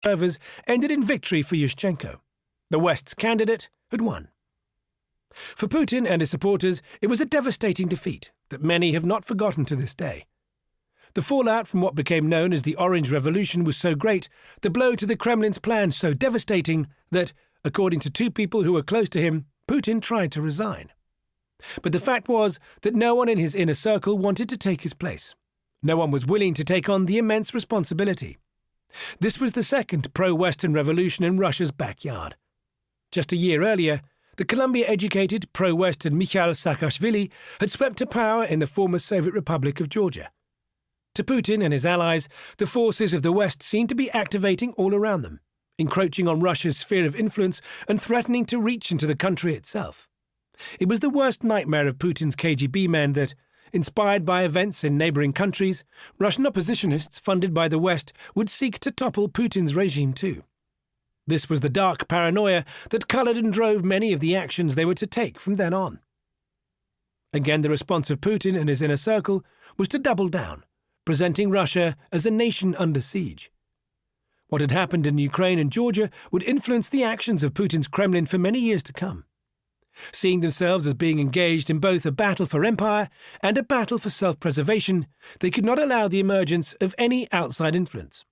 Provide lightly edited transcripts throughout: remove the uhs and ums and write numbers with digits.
observers ended in victory for Yushchenko. The West's candidate had won. For Putin and his supporters, it was a devastating defeat that many have not forgotten to this day. The fallout from what became known as the Orange Revolution was so great, the blow to the Kremlin's plan so devastating that, according to two people who were close to him, Putin tried to resign. But the fact was that no one in his inner circle wanted to take his place. No one was willing to take on the immense responsibility. This was the second pro-Western revolution in Russia's backyard. Just a year earlier, the Columbia-educated pro-Western Mikhail Saakashvili had swept to power in the former Soviet Republic of Georgia. To Putin and his allies, the forces of the West seemed to be activating all around them, encroaching on Russia's sphere of influence and threatening to reach into the country itself. It was the worst nightmare of Putin's KGB men that, inspired by events in neighboring countries, Russian oppositionists funded by the West would seek to topple Putin's regime too. This was the dark paranoia that coloured and drove many of the actions they were to take from then on. Again, the response of Putin and his inner circle was to double down, presenting Russia as a nation under siege. What had happened in Ukraine and Georgia would influence the actions of Putin's Kremlin for many years to come. Seeing themselves as being engaged in both a battle for empire and a battle for self-preservation, they could not allow the emergence of any outside influence,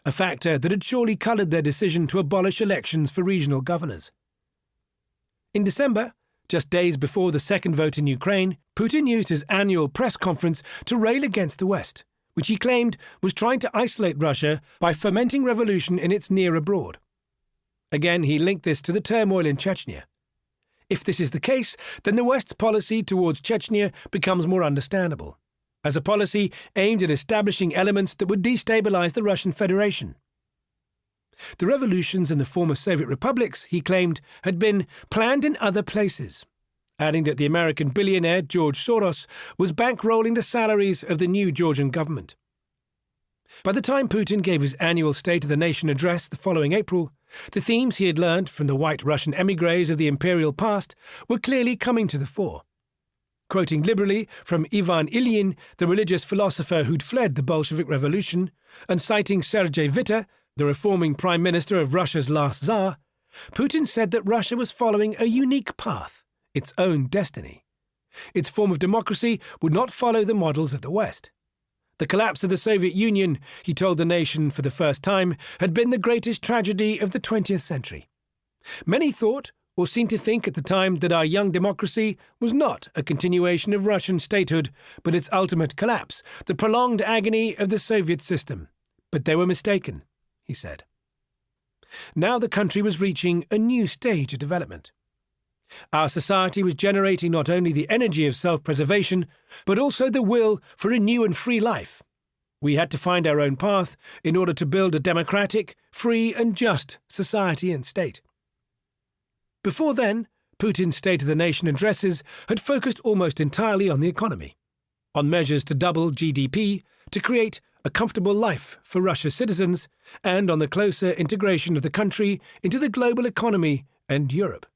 a factor that had surely coloured their decision to abolish elections for regional governors. In December, just days before the second vote in Ukraine, Putin used his annual press conference to rail against the West, which he claimed was trying to isolate Russia by fomenting revolution in its near abroad. Again, he linked this to the turmoil in Chechnya. If this is the case, then the West's policy towards Chechnya becomes more understandable, as a policy aimed at establishing elements that would destabilize the Russian Federation. The revolutions in the former Soviet republics, he claimed, had been planned in other places, adding that the American billionaire George Soros was bankrolling the salaries of the new Georgian government. By the time Putin gave his annual State of the Nation address the following April, the themes he had learned from the white Russian émigrés of the imperial past were clearly coming to the fore. Quoting liberally from Ivan Ilyin, the religious philosopher who'd fled the Bolshevik Revolution, and citing Sergei Witta, the reforming prime minister of Russia's last Tsar, Putin said that Russia was following a unique path, its own destiny. Its form of democracy would not follow the models of the West. The collapse of the Soviet Union, he told the nation for the first time, had been the greatest tragedy of the 20th century. Many thought, or seemed to think at the time, that our young democracy was not a continuation of Russian statehood, but its ultimate collapse, the prolonged agony of the Soviet system. But they were mistaken, he said. Now the country was reaching a new stage of development. Our society was generating not only the energy of self-preservation, but also the will for a new and free life. We had to find our own path in order to build a democratic, free and just society and state. Before then, Putin's State of the Nation addresses had focused almost entirely on the economy, on measures to double GDP, to create a comfortable life for Russia's citizens, and on the closer integration of the country into the global economy and Europe.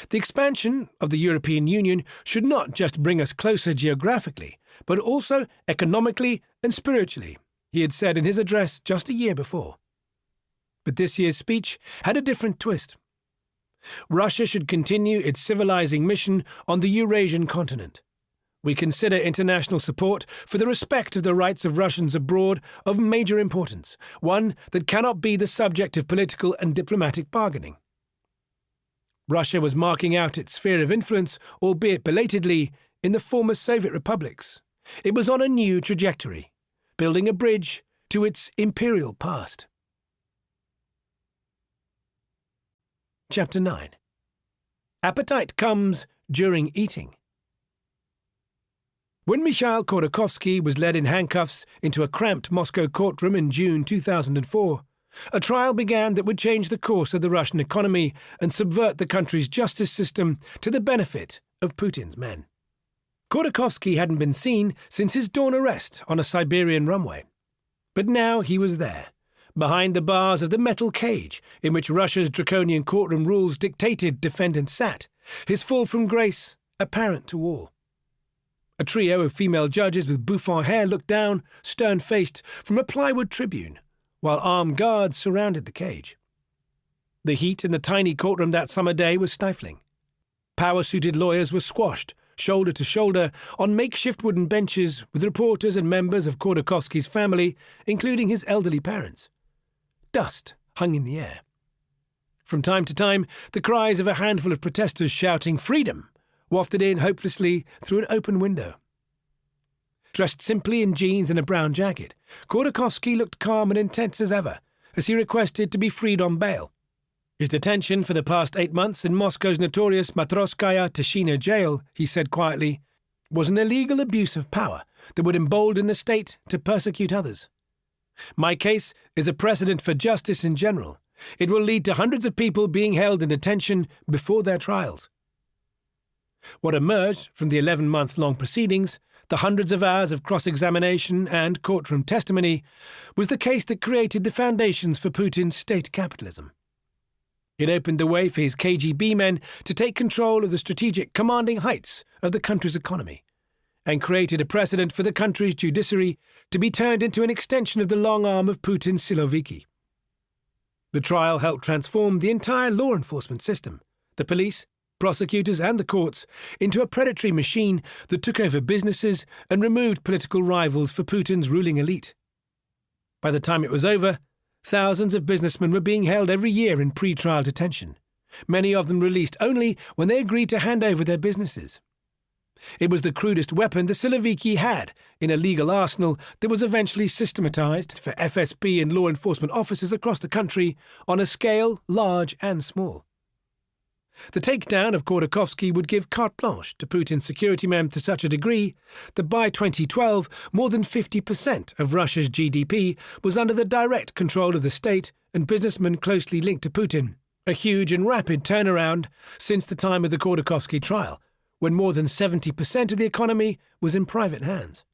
The expansion of the European Union should not just bring us closer geographically, but also economically and spiritually, he had said in his address just a year before. But this year's speech had a different twist. Russia should continue its civilizing mission on the Eurasian continent. We consider international support for the respect of the rights of Russians abroad of major importance, one that cannot be the subject of political and diplomatic bargaining. Russia was marking out its sphere of influence, albeit belatedly, in the former Soviet republics. It was on a new trajectory, building a bridge to its imperial past. Chapter 9. Appetite comes during eating. When Mikhail Khodorkovsky was led in handcuffs into a cramped Moscow courtroom in June 2004, a trial began that would change the course of the Russian economy and subvert the country's justice system to the benefit of Putin's men. Khodorkovsky hadn't been seen since his dawn arrest on a Siberian runway. But now he was there, behind the bars of the metal cage in which Russia's draconian courtroom rules dictated defendants sat, his fall from grace apparent to all. A trio of female judges with bouffant hair looked down, stern-faced, from a plywood tribune, while armed guards surrounded the cage. The heat in the tiny courtroom that summer day was stifling. Power-suited lawyers were squashed, shoulder to shoulder, on makeshift wooden benches with reporters and members of Khodorkovsky's family, including his elderly parents. Dust hung in the air. From time to time, the cries of a handful of protesters shouting "Freedom!" wafted in hopelessly through an open window. Dressed simply in jeans and a brown jacket, Khodorkovsky looked calm and intense as ever, as he requested to be freed on bail. His detention for the past 8 months in Moscow's notorious Matrosskaya Tishina jail, he said quietly, was an illegal abuse of power that would embolden the state to persecute others. My case is a precedent for justice in general. It will lead to hundreds of people being held in detention before their trials. What emerged from the 11-month-long proceedings, the hundreds of hours of cross-examination and courtroom testimony, was the case that created the foundations for Putin's state capitalism. It opened the way for his KGB men to take control of the strategic commanding heights of the country's economy, and created a precedent for the country's judiciary to be turned into an extension of the long arm of Putin's Siloviki. The trial helped transform the entire law enforcement system, the police, prosecutors and the courts, into a predatory machine that took over businesses and removed political rivals for Putin's ruling elite. By the time it was over, thousands of businessmen were being held every year in pre-trial detention, many of them released only when they agreed to hand over their businesses. It was the crudest weapon the Siloviki had in a legal arsenal that was eventually systematized for FSB and law enforcement officers across the country on a scale large and small. The takedown of Khodorkovsky would give carte blanche to Putin's security men to such a degree that by 2012, more than 50% of Russia's GDP was under the direct control of the state and businessmen closely linked to Putin, a huge and rapid turnaround since the time of the Khodorkovsky trial, when more than 70% of the economy was in private hands.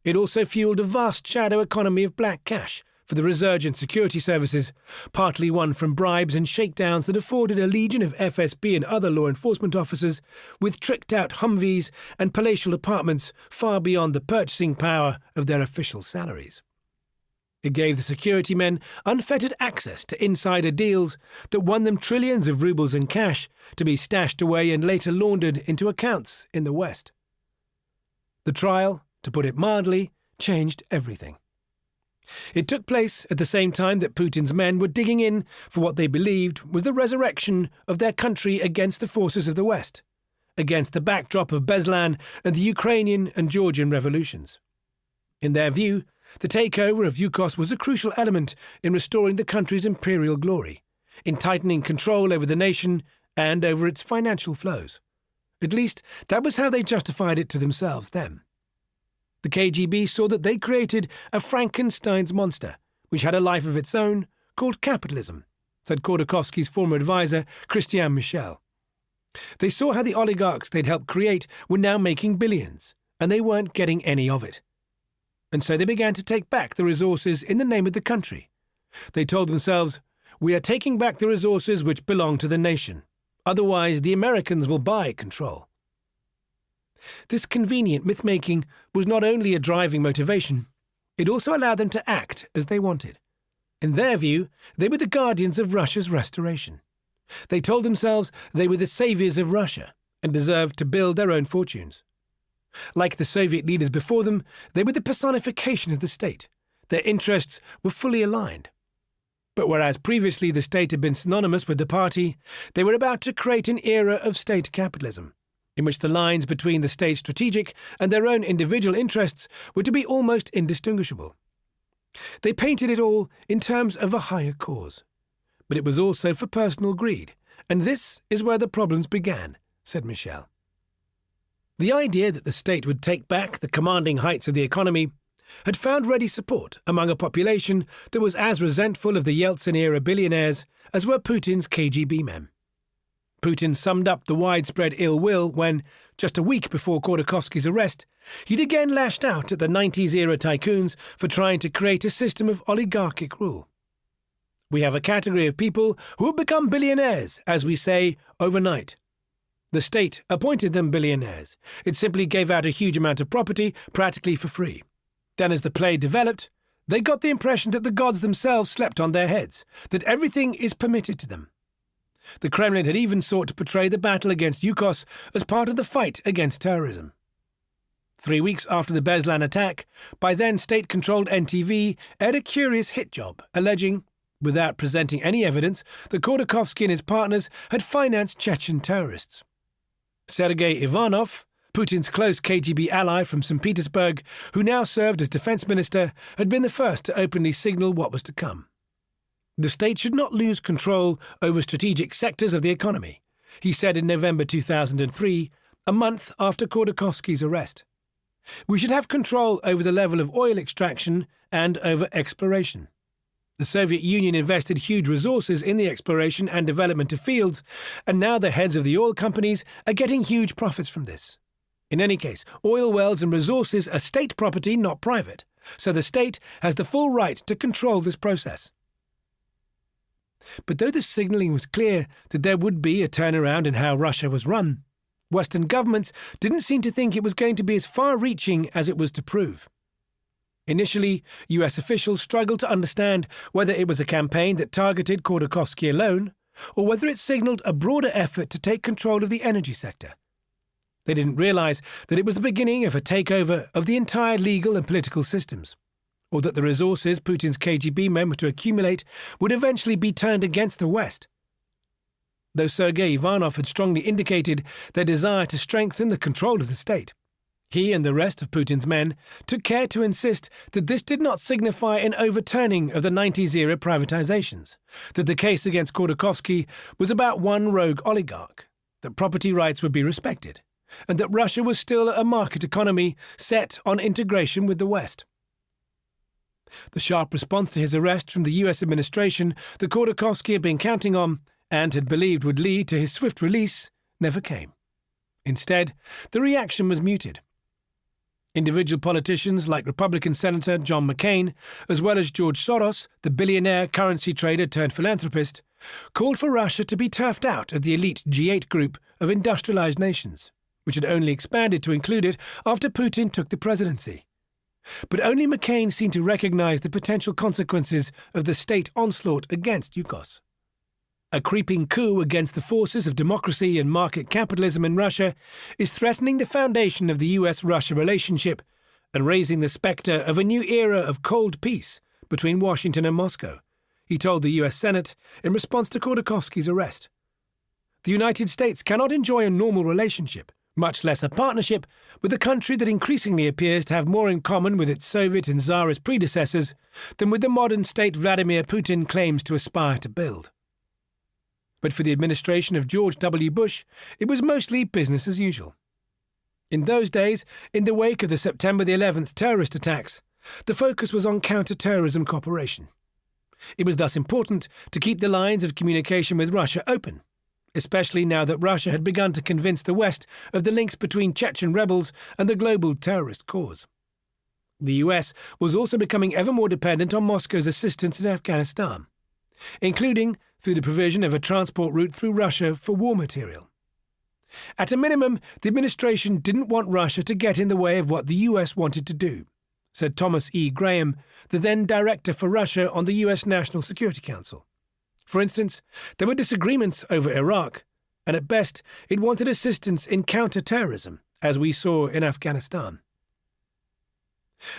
It also fueled a vast shadow economy of black cash for the resurgent security services, partly won from bribes and shakedowns that afforded a legion of FSB and other law enforcement officers with tricked-out Humvees and palatial apartments far beyond the purchasing power of their official salaries. It gave the security men unfettered access to insider deals that won them trillions of rubles in cash to be stashed away and later laundered into accounts in the West. The trial, to put it mildly, changed everything. It took place at the same time that Putin's men were digging in for what they believed was the resurrection of their country against the forces of the West, against the backdrop of Beslan and the Ukrainian and Georgian revolutions. In their view, the takeover of Yukos was a crucial element in restoring the country's imperial glory, in tightening control over the nation and over its financial flows. At least, that was how they justified it to themselves then. The KGB saw that they created a Frankenstein's monster, which had a life of its own, called capitalism, said Khodorkovsky's former advisor, Christian Michel. They saw how the oligarchs they'd helped create were now making billions, and they weren't getting any of it. And so they began to take back the resources in the name of the country. They told themselves, "We are taking back the resources which belong to the nation. Otherwise, the Americans will buy control." This convenient myth-making was not only a driving motivation, it also allowed them to act as they wanted. In their view, they were the guardians of Russia's restoration. They told themselves they were the saviors of Russia and deserved to build their own fortunes. Like the Soviet leaders before them, they were the personification of the state. Their interests were fully aligned. But whereas previously the state had been synonymous with the party, they were about to create an era of state capitalism, in which the lines between the state's strategic and their own individual interests were to be almost indistinguishable. They painted it all in terms of a higher cause. But it was also for personal greed, and this is where the problems began, said Michel. The idea that the state would take back the commanding heights of the economy had found ready support among a population that was as resentful of the Yeltsin-era billionaires as were Putin's KGB men. Putin summed up the widespread ill will when, just a week before Khodorkovsky's arrest, he'd again lashed out at the 90s-era tycoons for trying to create a system of oligarchic rule. "We have a category of people who have become billionaires, as we say, overnight. The state appointed them billionaires. It simply gave out a huge amount of property, practically for free. Then as the play developed, They got the impression that the gods themselves slept on their heads, that everything is permitted to them. The Kremlin had even sought to portray the battle against Yukos as part of the fight against terrorism. 3 weeks after the Beslan attack, by then state-controlled NTV aired a curious hit job, alleging, without presenting any evidence, that Khodorkovsky and his partners had financed Chechen terrorists. Sergei Ivanov, Putin's close KGB ally from St. Petersburg, who now served as defense minister, had been the first to openly signal what was to come. The state should not lose control over strategic sectors of the economy, he said in November 2003, a month after Khodorkovsky's arrest. We should have control over the level of oil extraction and over exploration. The Soviet Union invested huge resources in the exploration and development of fields, and now the heads of the oil companies are getting huge profits from this. In any case, oil wells and resources are state property, not private, so the state has the full right to control this process. But though the signalling was clear that there would be a turnaround in how Russia was run, Western governments didn't seem to think it was going to be as far-reaching as it was to prove. Initially, US officials struggled to understand whether it was a campaign that targeted Khodorkovsky alone, or whether it signaled a broader effort to take control of the energy sector. They didn't realize that it was the beginning of a takeover of the entire legal and political systems, or that the resources Putin's KGB men were to accumulate would eventually be turned against the West. Though Sergei Ivanov had strongly indicated their desire to strengthen the control of the state, he and the rest of Putin's men took care to insist that this did not signify an overturning of the 90s-era privatizations, that the case against Khodorkovsky was about one rogue oligarch, that property rights would be respected, and that Russia was still a market economy set on integration with the West. The sharp response to his arrest from the US administration that Khodorkovsky had been counting on and had believed would lead to his swift release never came. Instead, the reaction was muted. Individual politicians like Republican Senator John McCain, as well as George Soros, the billionaire currency trader turned philanthropist, called for Russia to be turfed out of the elite G8 group of industrialized nations, which had only expanded to include it after Putin took the presidency. But only McCain seemed to recognize the potential consequences of the state onslaught against Yukos. A creeping coup against the forces of democracy and market capitalism in Russia is threatening the foundation of the US-Russia relationship and raising the specter of a new era of cold peace between Washington and Moscow, he told the US Senate in response to Khodorkovsky's arrest. The United States cannot enjoy a normal relationship, much less a partnership, with a country that increasingly appears to have more in common with its Soviet and Tsarist predecessors than with the modern state Vladimir Putin claims to aspire to build. But for the administration of George W. Bush, it was mostly business as usual. In those days, in the wake of the September the 11th terrorist attacks, the focus was on counter-terrorism cooperation. It was thus important to keep the lines of communication with Russia open, especially now that Russia had begun to convince the West of the links between Chechen rebels and the global terrorist cause. The US was also becoming ever more dependent on Moscow's assistance in Afghanistan, including through the provision of a transport route through Russia for war material. At a minimum, the administration didn't want Russia to get in the way of what the US wanted to do, said Thomas E. Graham, the then director for Russia on the US National Security Council. For instance, there were disagreements over Iraq, and at best it wanted assistance in counter-terrorism, as we saw in Afghanistan.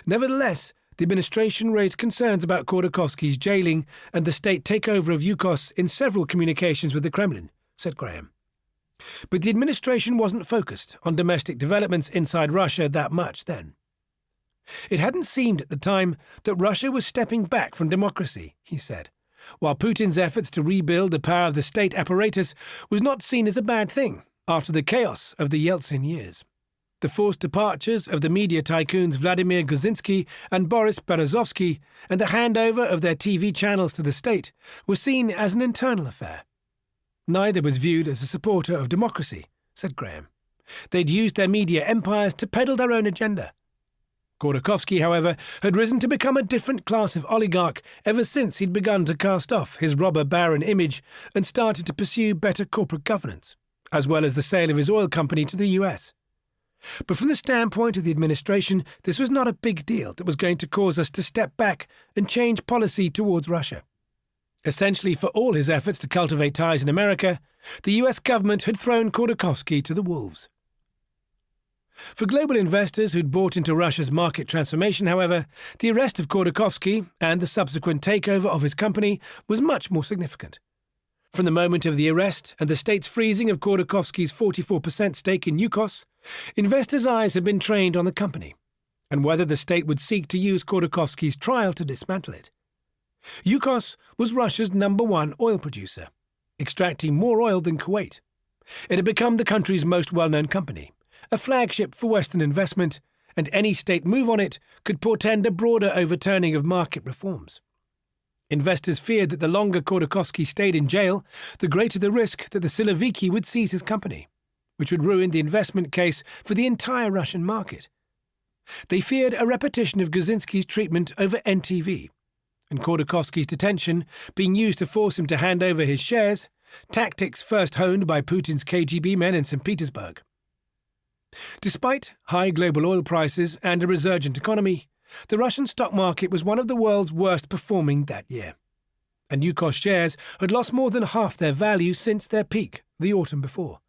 Nevertheless, the administration raised concerns about Khodorkovsky's jailing and the state takeover of Yukos in several communications with the Kremlin, said Graham. But the administration wasn't focused on domestic developments inside Russia that much then. It hadn't seemed at the time that Russia was stepping back from democracy, he said, while Putin's efforts to rebuild the power of the state apparatus was not seen as a bad thing after the chaos of the Yeltsin years. The forced departures of the media tycoons Vladimir Guzinsky and Boris Berezovsky and the handover of their TV channels to the state were seen as an internal affair. Neither was viewed as a supporter of democracy, said Graham. They'd used their media empires to peddle their own agenda. Khodorkovsky, however, had risen to become a different class of oligarch ever since he'd begun to cast off his robber baron image and started to pursue better corporate governance, as well as the sale of his oil company to the US. But from the standpoint of the administration, this was not a big deal that was going to cause us to step back and change policy towards Russia. Essentially, for all his efforts to cultivate ties in America, the US government had thrown Khodorkovsky to the wolves. For global investors who'd bought into Russia's market transformation, however, the arrest of Khodorkovsky and the subsequent takeover of his company was much more significant. From the moment of the arrest and the state's freezing of Khodorkovsky's 44% stake in Yukos, investors' eyes had been trained on the company and whether the state would seek to use Khodorkovsky's trial to dismantle it. Yukos was Russia's #1 oil producer, extracting more oil than Kuwait. It had become the country's most well-known company, a flagship for Western investment, and any state move on it could portend a broader overturning of market reforms. Investors feared that the longer Khodorkovsky stayed in jail, the greater the risk that the Siloviki would seize his company, which would ruin the investment case for the entire Russian market. They feared a repetition of Guzinski's treatment over NTV, and Khodorkovsky's detention being used to force him to hand over his shares, tactics first honed by Putin's KGB men in St. Petersburg. Despite high global oil prices and a resurgent economy, the Russian stock market was one of the world's worst performing that year, and Yukos shares had lost more than half their value since their peak the autumn before.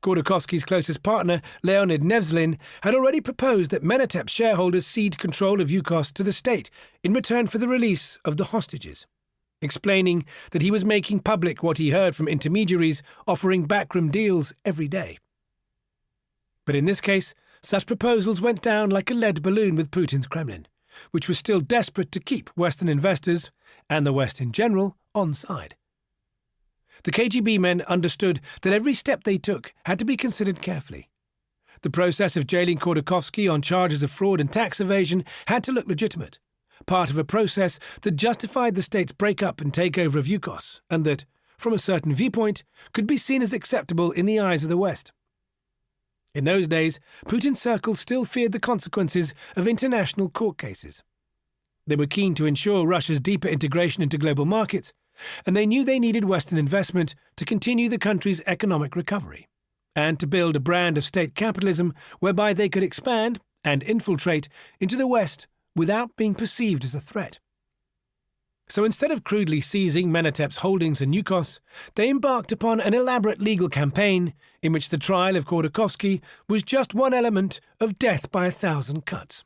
Khodorkovsky's closest partner, Leonid Nevzlin, had already proposed that Menatep shareholders cede control of Yukos to the state in return for the release of the hostages, explaining that he was making public what he heard from intermediaries offering backroom deals every day. But in this case, such proposals went down like a lead balloon with Putin's Kremlin, which was still desperate to keep Western investors, and the West in general, on side. The KGB men understood that every step they took had to be considered carefully. The process of jailing Khodorkovsky on charges of fraud and tax evasion had to look legitimate, part of a process that justified the state's breakup and takeover of Yukos, and that, from a certain viewpoint, could be seen as acceptable in the eyes of the West. In those days, Putin's circles still feared the consequences of international court cases. They were keen to ensure Russia's deeper integration into global markets, and they knew they needed Western investment to continue the country's economic recovery, and to build a brand of state capitalism whereby they could expand and infiltrate into the West without being perceived as a threat. So instead of crudely seizing Menatep's holdings in Yukos, they embarked upon an elaborate legal campaign in which the trial of Khodorkovsky was just one element of death by 1,000 cuts.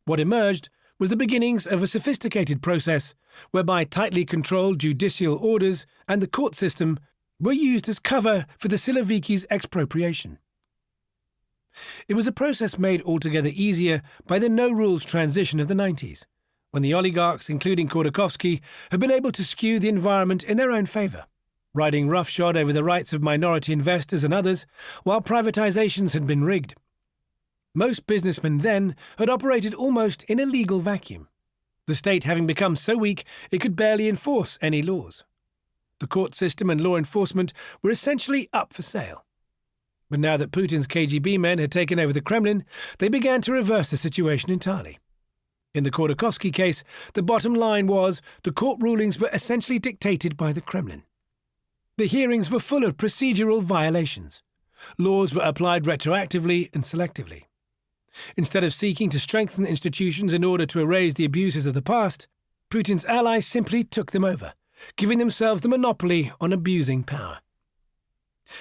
What emerged was the beginnings of a sophisticated process whereby tightly controlled judicial orders and the court system were used as cover for the Siloviki's expropriation. It was a process made altogether easier by the no-rules transition of the 90s, when the oligarchs, including Khodorkovsky, had been able to skew the environment in their own favour, riding roughshod over the rights of minority investors and others, while privatizations had been rigged. Most businessmen then had operated almost in a legal vacuum, the state having become so weak it could barely enforce any laws. The court system and law enforcement were essentially up for sale. But now that Putin's KGB men had taken over the Kremlin, they began to reverse the situation entirely. In the Khodorkovsky case, the bottom line was the court rulings were essentially dictated by the Kremlin. The hearings were full of procedural violations. Laws were applied retroactively and selectively. Instead of seeking to strengthen institutions in order to erase the abuses of the past, Putin's allies simply took them over, giving themselves the monopoly on abusing power.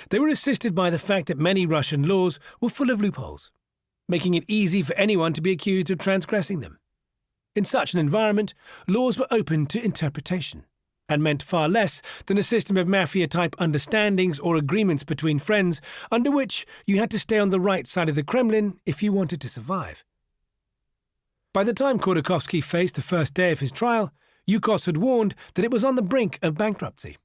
They were assisted by the fact that many Russian laws were full of loopholes, making it easy for anyone to be accused of transgressing them. In such an environment, laws were open to interpretation, and meant far less than a system of mafia-type understandings or agreements between friends under which you had to stay on the right side of the Kremlin if you wanted to survive. By the time Khodorkovsky faced the first day of his trial, Yukos had warned that it was on the brink of bankruptcy.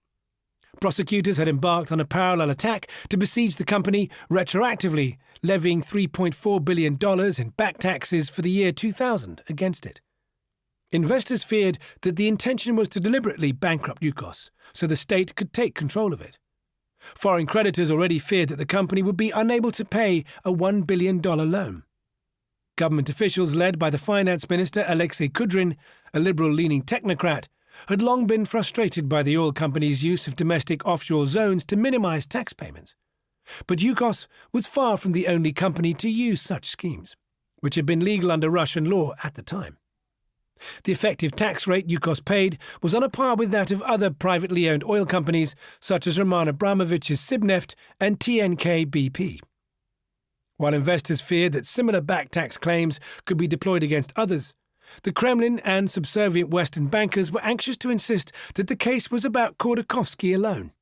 Prosecutors had embarked on a parallel attack to besiege the company, retroactively levying $3.4 billion in back taxes for the year 2000 against it. Investors feared that the intention was to deliberately bankrupt Yukos, so the state could take control of it. Foreign creditors already feared that the company would be unable to pay a $1 billion loan. Government officials led by the finance minister Alexei Kudrin, a liberal-leaning technocrat, had long been frustrated by the oil company's use of domestic offshore zones to minimize tax payments, But Yukos was far from the only company to use such schemes, which had been legal under Russian law at the time. The effective tax rate Yukos paid was on a par with that of other privately owned oil companies such as Roman Abramovich's Sibneft and TNK BP. While investors feared that similar back tax claims could be deployed against others, the Kremlin and subservient Western bankers were anxious to insist that the case was about Khodorkovsky alone.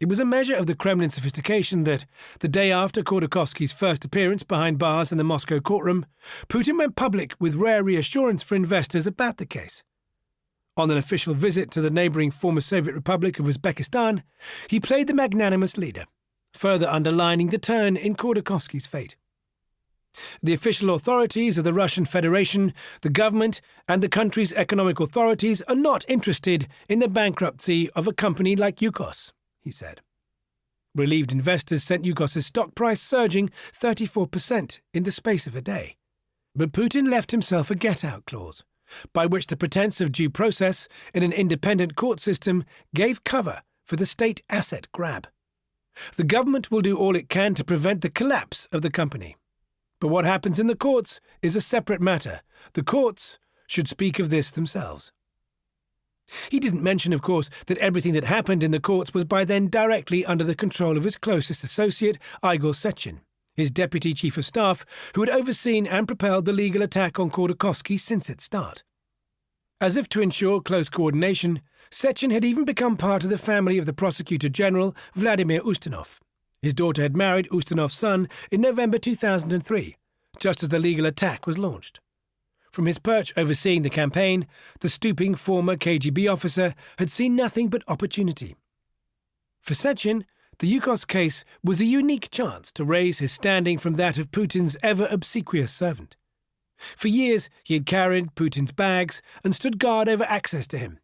It was a measure of the Kremlin sophistication that, the day after Khodorkovsky's first appearance behind bars in the Moscow courtroom, Putin went public with rare reassurance for investors about the case. On an official visit to the neighbouring former Soviet Republic of Uzbekistan, he played the magnanimous leader, further underlining the turn in Khodorkovsky's fate. The official authorities of the Russian Federation, the government, and the country's economic authorities are not interested in the bankruptcy of a company like Yukos, he said. Relieved investors sent Yukos's stock price surging 34% in the space of a day. But Putin left himself a get-out clause, by which the pretense of due process in an independent court system gave cover for the state asset grab. The government will do all it can to prevent the collapse of the company. But what happens in the courts is a separate matter. The courts should speak of this themselves. He didn't mention, of course, that everything that happened in the courts was by then directly under the control of his closest associate, Igor Sechin, his deputy chief of staff, who had overseen and propelled the legal attack on Khodorkovsky since its start. As if to ensure close coordination, Sechin had even become part of the family of the prosecutor general, Vladimir Ustinov. His daughter had married Ustinov's son in November 2003, just as the legal attack was launched. From his perch overseeing the campaign, the stooping former KGB officer had seen nothing but opportunity. For Sechin, the Yukos case was a unique chance to raise his standing from that of Putin's ever-obsequious servant. For years he had carried Putin's bags and stood guard over access to him.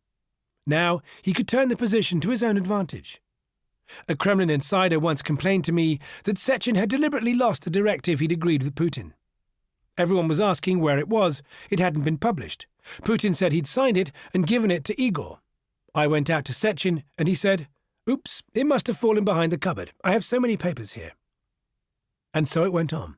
Now he could turn the position to his own advantage. A Kremlin insider once complained to me that Sechin had deliberately lost the directive he'd agreed with Putin. Everyone was asking where it was. It hadn't been published. Putin said he'd signed it and given it to Igor. I went out to Sechin and he said, "Oops, it must have fallen behind the cupboard. I have so many papers here." And so it went on.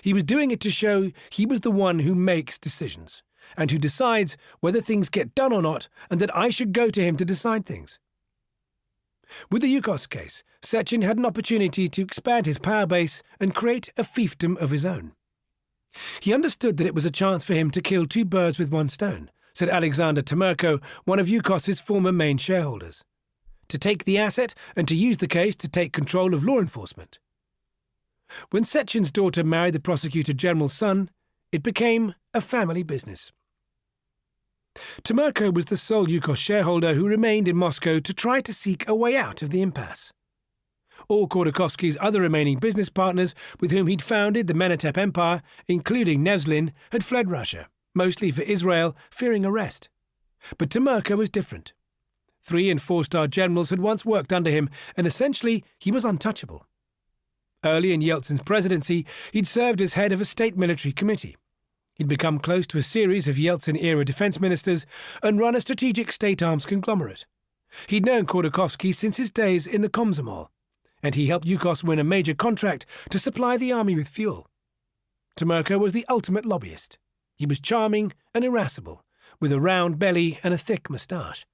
He was doing it to show he was the one who makes decisions and who decides whether things get done or not, and that I should go to him to decide things. With the Yukos case, Sechin had an opportunity to expand his power base and create a fiefdom of his own. He understood that it was a chance for him to kill two birds with one stone, said Alexander Temerko, one of Yukos's former main shareholders. To take the asset and to use the case to take control of law enforcement. When Sechin's daughter married the prosecutor general's son, it became a family business. Temerko was the sole Yukos shareholder who remained in Moscow to try to seek a way out of the impasse. All Khodorkovsky's other remaining business partners with whom he'd founded the Menatep Empire, including Nevzlin, had fled Russia, mostly for Israel, fearing arrest. But Temerko was different. 3- and 4-star generals had once worked under him, and essentially he was untouchable. Early in Yeltsin's presidency, he'd served as head of a state military committee. He'd become close to a series of Yeltsin-era defense ministers and run a strategic state arms conglomerate. He'd known Khodorkovsky since his days in the Komsomol, and he helped Yukos win a major contract to supply the army with fuel. Temerko was the ultimate lobbyist. He was charming and irascible, with a round belly and a thick moustache.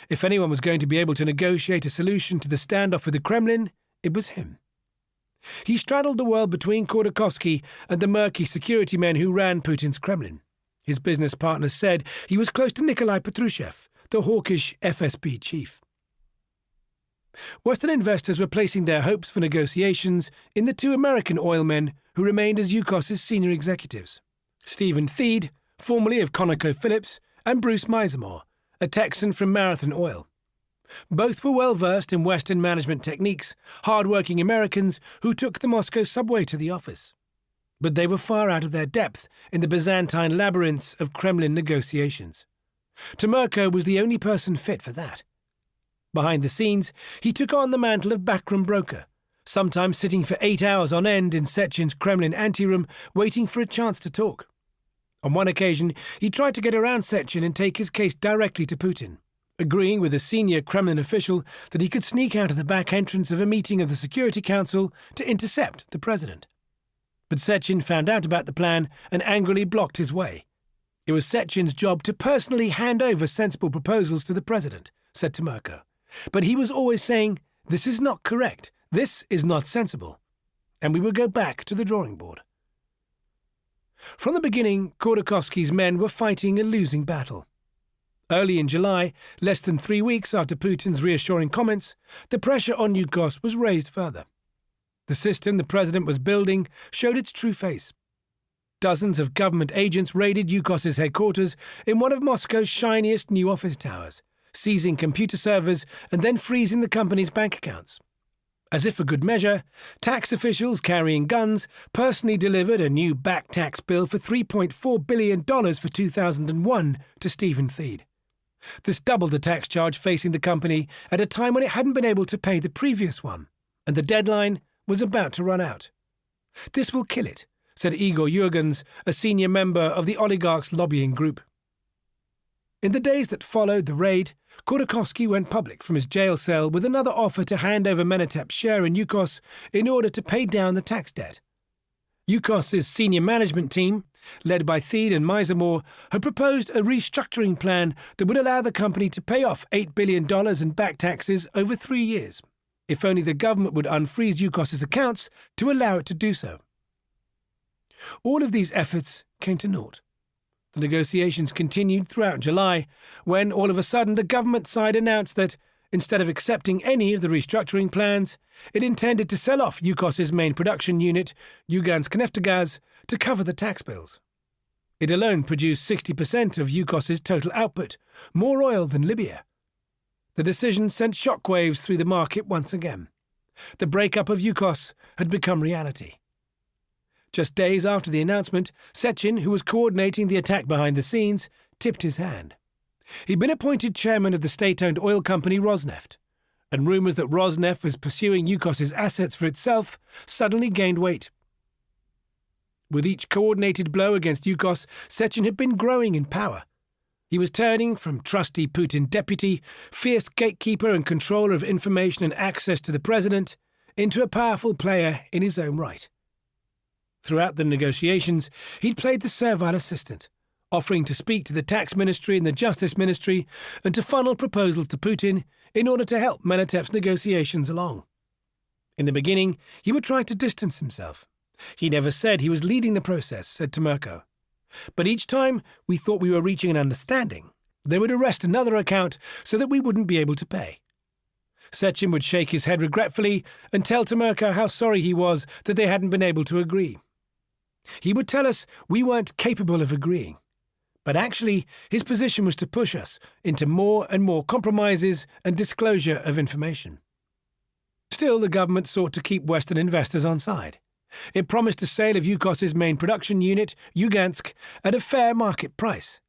If anyone was going to be able to negotiate a solution to the standoff with the Kremlin, it was him. He straddled the world between Khodorkovsky and the murky security men who ran Putin's Kremlin. His business partners said he was close to Nikolai Patrushev, the hawkish FSB chief. Western investors were placing their hopes for negotiations in the two American oil men who remained as Yukos's senior executives, Stephen Theed, formerly of ConocoPhillips, and Bruce Mizemore, a Texan from Marathon Oil. Both were well-versed in Western management techniques, hard-working Americans who took the Moscow subway to the office. But they were far out of their depth in the Byzantine labyrinths of Kremlin negotiations. Temerko was the only person fit for that. Behind the scenes, he took on the mantle of backroom broker, sometimes sitting for 8 hours on end in Sechin's Kremlin anteroom, waiting for a chance to talk. On one occasion, he tried to get around Sechin and take his case directly to Putin, agreeing with a senior Kremlin official that he could sneak out of the back entrance of a meeting of the Security Council to intercept the president. But Sechin found out about the plan and angrily blocked his way. It was Sechin's job to personally hand over sensible proposals to the president, said Timerko. But he was always saying, "This is not correct, this is not sensible." And we would go back to the drawing board. From the beginning, Khodorkovsky's men were fighting a losing battle. Early in July, less than 3 weeks after Putin's reassuring comments, the pressure on Yukos was raised further. The system the president was building showed its true face. Dozens of government agents raided Yukos's headquarters in one of Moscow's shiniest new office towers, seizing computer servers and then freezing the company's bank accounts. As if for good measure, tax officials carrying guns personally delivered a new back tax bill for $3.4 billion for 2001 to Stephen Theed. This doubled the tax charge facing the company at a time when it hadn't been able to pay the previous one, and the deadline was about to run out. "This will kill it," said Igor Jurgens, a senior member of the oligarchs' lobbying group. In the days that followed the raid, Khodorkovsky went public from his jail cell with another offer to hand over Menatep's share in Yukos in order to pay down the tax debt. Yukos's senior management team, led by Theed and Mizamore, had proposed a restructuring plan that would allow the company to pay off $8 billion in back taxes over 3 years, if only the government would unfreeze Yukos's accounts to allow it to do so. All of these efforts came to naught. The negotiations continued throughout July, when all of a sudden the government side announced that, instead of accepting any of the restructuring plans, it intended to sell off Yukos's main production unit, Lugansk-Neftogaz, to cover the tax bills. It alone produced 60% of Yukos's total output, more oil than Libya. The decision sent shockwaves through the market once again. The breakup of Yukos had become reality. Just days after the announcement, Sechin, who was coordinating the attack behind the scenes, tipped his hand. He'd been appointed chairman of the state-owned oil company Rosneft, and rumours that Rosneft was pursuing Yukos's assets for itself suddenly gained weight. With each coordinated blow against Yukos, Sechin had been growing in power. He was turning from trusty Putin deputy, fierce gatekeeper and controller of information and access to the president, into a powerful player in his own right. Throughout the negotiations, he'd played the servile assistant, offering to speak to the tax ministry and the justice ministry and to funnel proposals to Putin in order to help Menatep's negotiations along. In the beginning, he would try to distance himself. He never said he was leading the process, said Timerko. But each time we thought we were reaching an understanding, they would arrest another account so that we wouldn't be able to pay. Sechin would shake his head regretfully and tell Timerko how sorry he was that they hadn't been able to agree. He would tell us we weren't capable of agreeing, but actually his position was to push us into more and more compromises and disclosure of information. Still, the government sought to keep Western investors on side. It promised a sale of Yukos's main production unit, Lugansk, at a fair market price.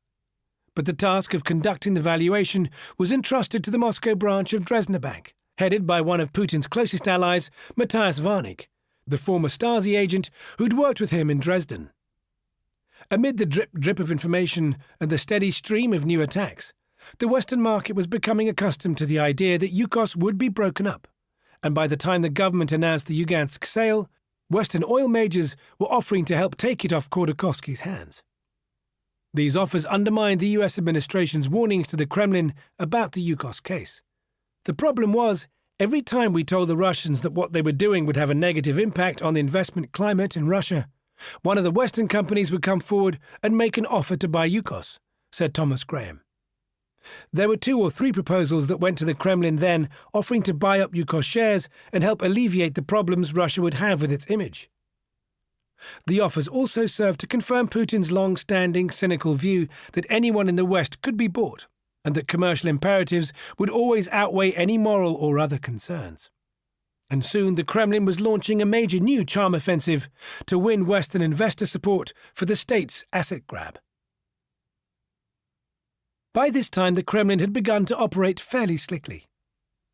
But the task of conducting the valuation was entrusted to the Moscow branch of Dresdner Bank, headed by one of Putin's closest allies, Matthias Warnig, the former Stasi agent who'd worked with him in Dresden. Amid the drip of information and the steady stream of new attacks, the Western market was becoming accustomed to the idea that Yukos would be broken up, and by the time the government announced the Lugansk sale, Western oil majors were offering to help take it off Khodorkovsky's hands. These offers undermined the US administration's warnings to the Kremlin about the Yukos case. The problem was, every time we told the Russians that what they were doing would have a negative impact on the investment climate in Russia, one of the Western companies would come forward and make an offer to buy Yukos, said Thomas Graham. There were 2 or 3 proposals that went to the Kremlin then, offering to buy up Yukos shares and help alleviate the problems Russia would have with its image. The offers also served to confirm Putin's long-standing cynical view that anyone in the West could be bought, and that commercial imperatives would always outweigh any moral or other concerns. And soon the Kremlin was launching a major new charm offensive to win Western investor support for the state's asset grab. By this time, the Kremlin had begun to operate fairly slickly.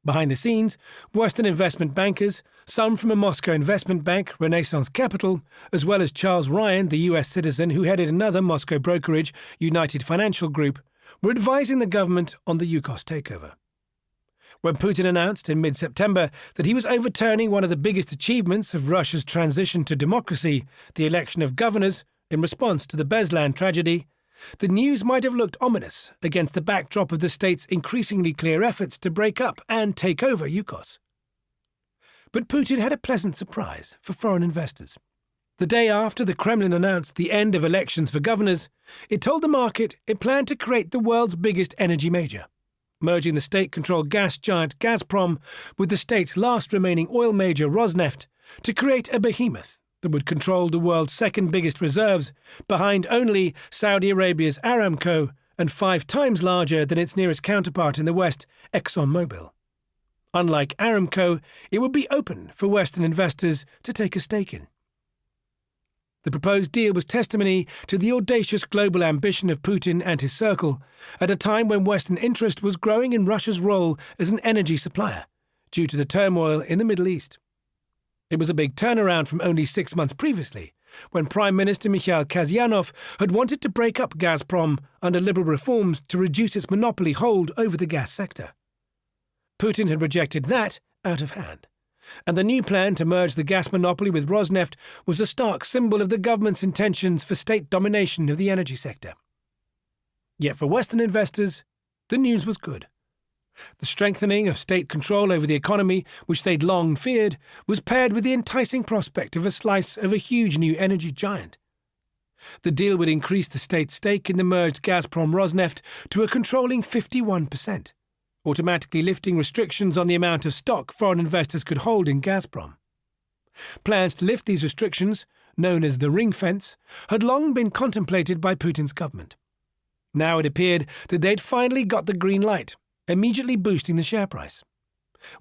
Behind the scenes, Western investment bankers, some from a Moscow investment bank, Renaissance Capital, as well as Charles Ryan, the US citizen who headed another Moscow brokerage, United Financial Group, were advising the government on the Yukos takeover. When Putin announced in mid-September that he was overturning one of the biggest achievements of Russia's transition to democracy, the election of governors, in response to the Beslan tragedy, the news might have looked ominous against the backdrop of the state's increasingly clear efforts to break up and take over Yukos. But Putin had a pleasant surprise for foreign investors. The day after the Kremlin announced the end of elections for governors, it told the market it planned to create the world's biggest energy major, merging the state-controlled gas giant Gazprom with the state's last remaining oil major Rosneft to create a behemoth that would control the world's second biggest reserves, behind only Saudi Arabia's Aramco and 5 times larger than its nearest counterpart in the West, ExxonMobil. Unlike Aramco, it would be open for Western investors to take a stake in. The proposed deal was testimony to the audacious global ambition of Putin and his circle, at a time when Western interest was growing in Russia's role as an energy supplier, due to the turmoil in the Middle East. It was a big turnaround from only 6 months previously, when Prime Minister Mikhail Kazyanov had wanted to break up Gazprom under liberal reforms to reduce its monopoly hold over the gas sector. Putin had rejected that out of hand, and the new plan to merge the gas monopoly with Rosneft was a stark symbol of the government's intentions for state domination of the energy sector. Yet for Western investors, the news was good. The strengthening of state control over the economy, which they'd long feared, was paired with the enticing prospect of a slice of a huge new energy giant. The deal would increase the state's stake in the merged Gazprom-Rosneft to a controlling 51%. Automatically lifting restrictions on the amount of stock foreign investors could hold in Gazprom. Plans to lift these restrictions, known as the ring fence, had long been contemplated by Putin's government. Now it appeared that they'd finally got the green light, immediately boosting the share price.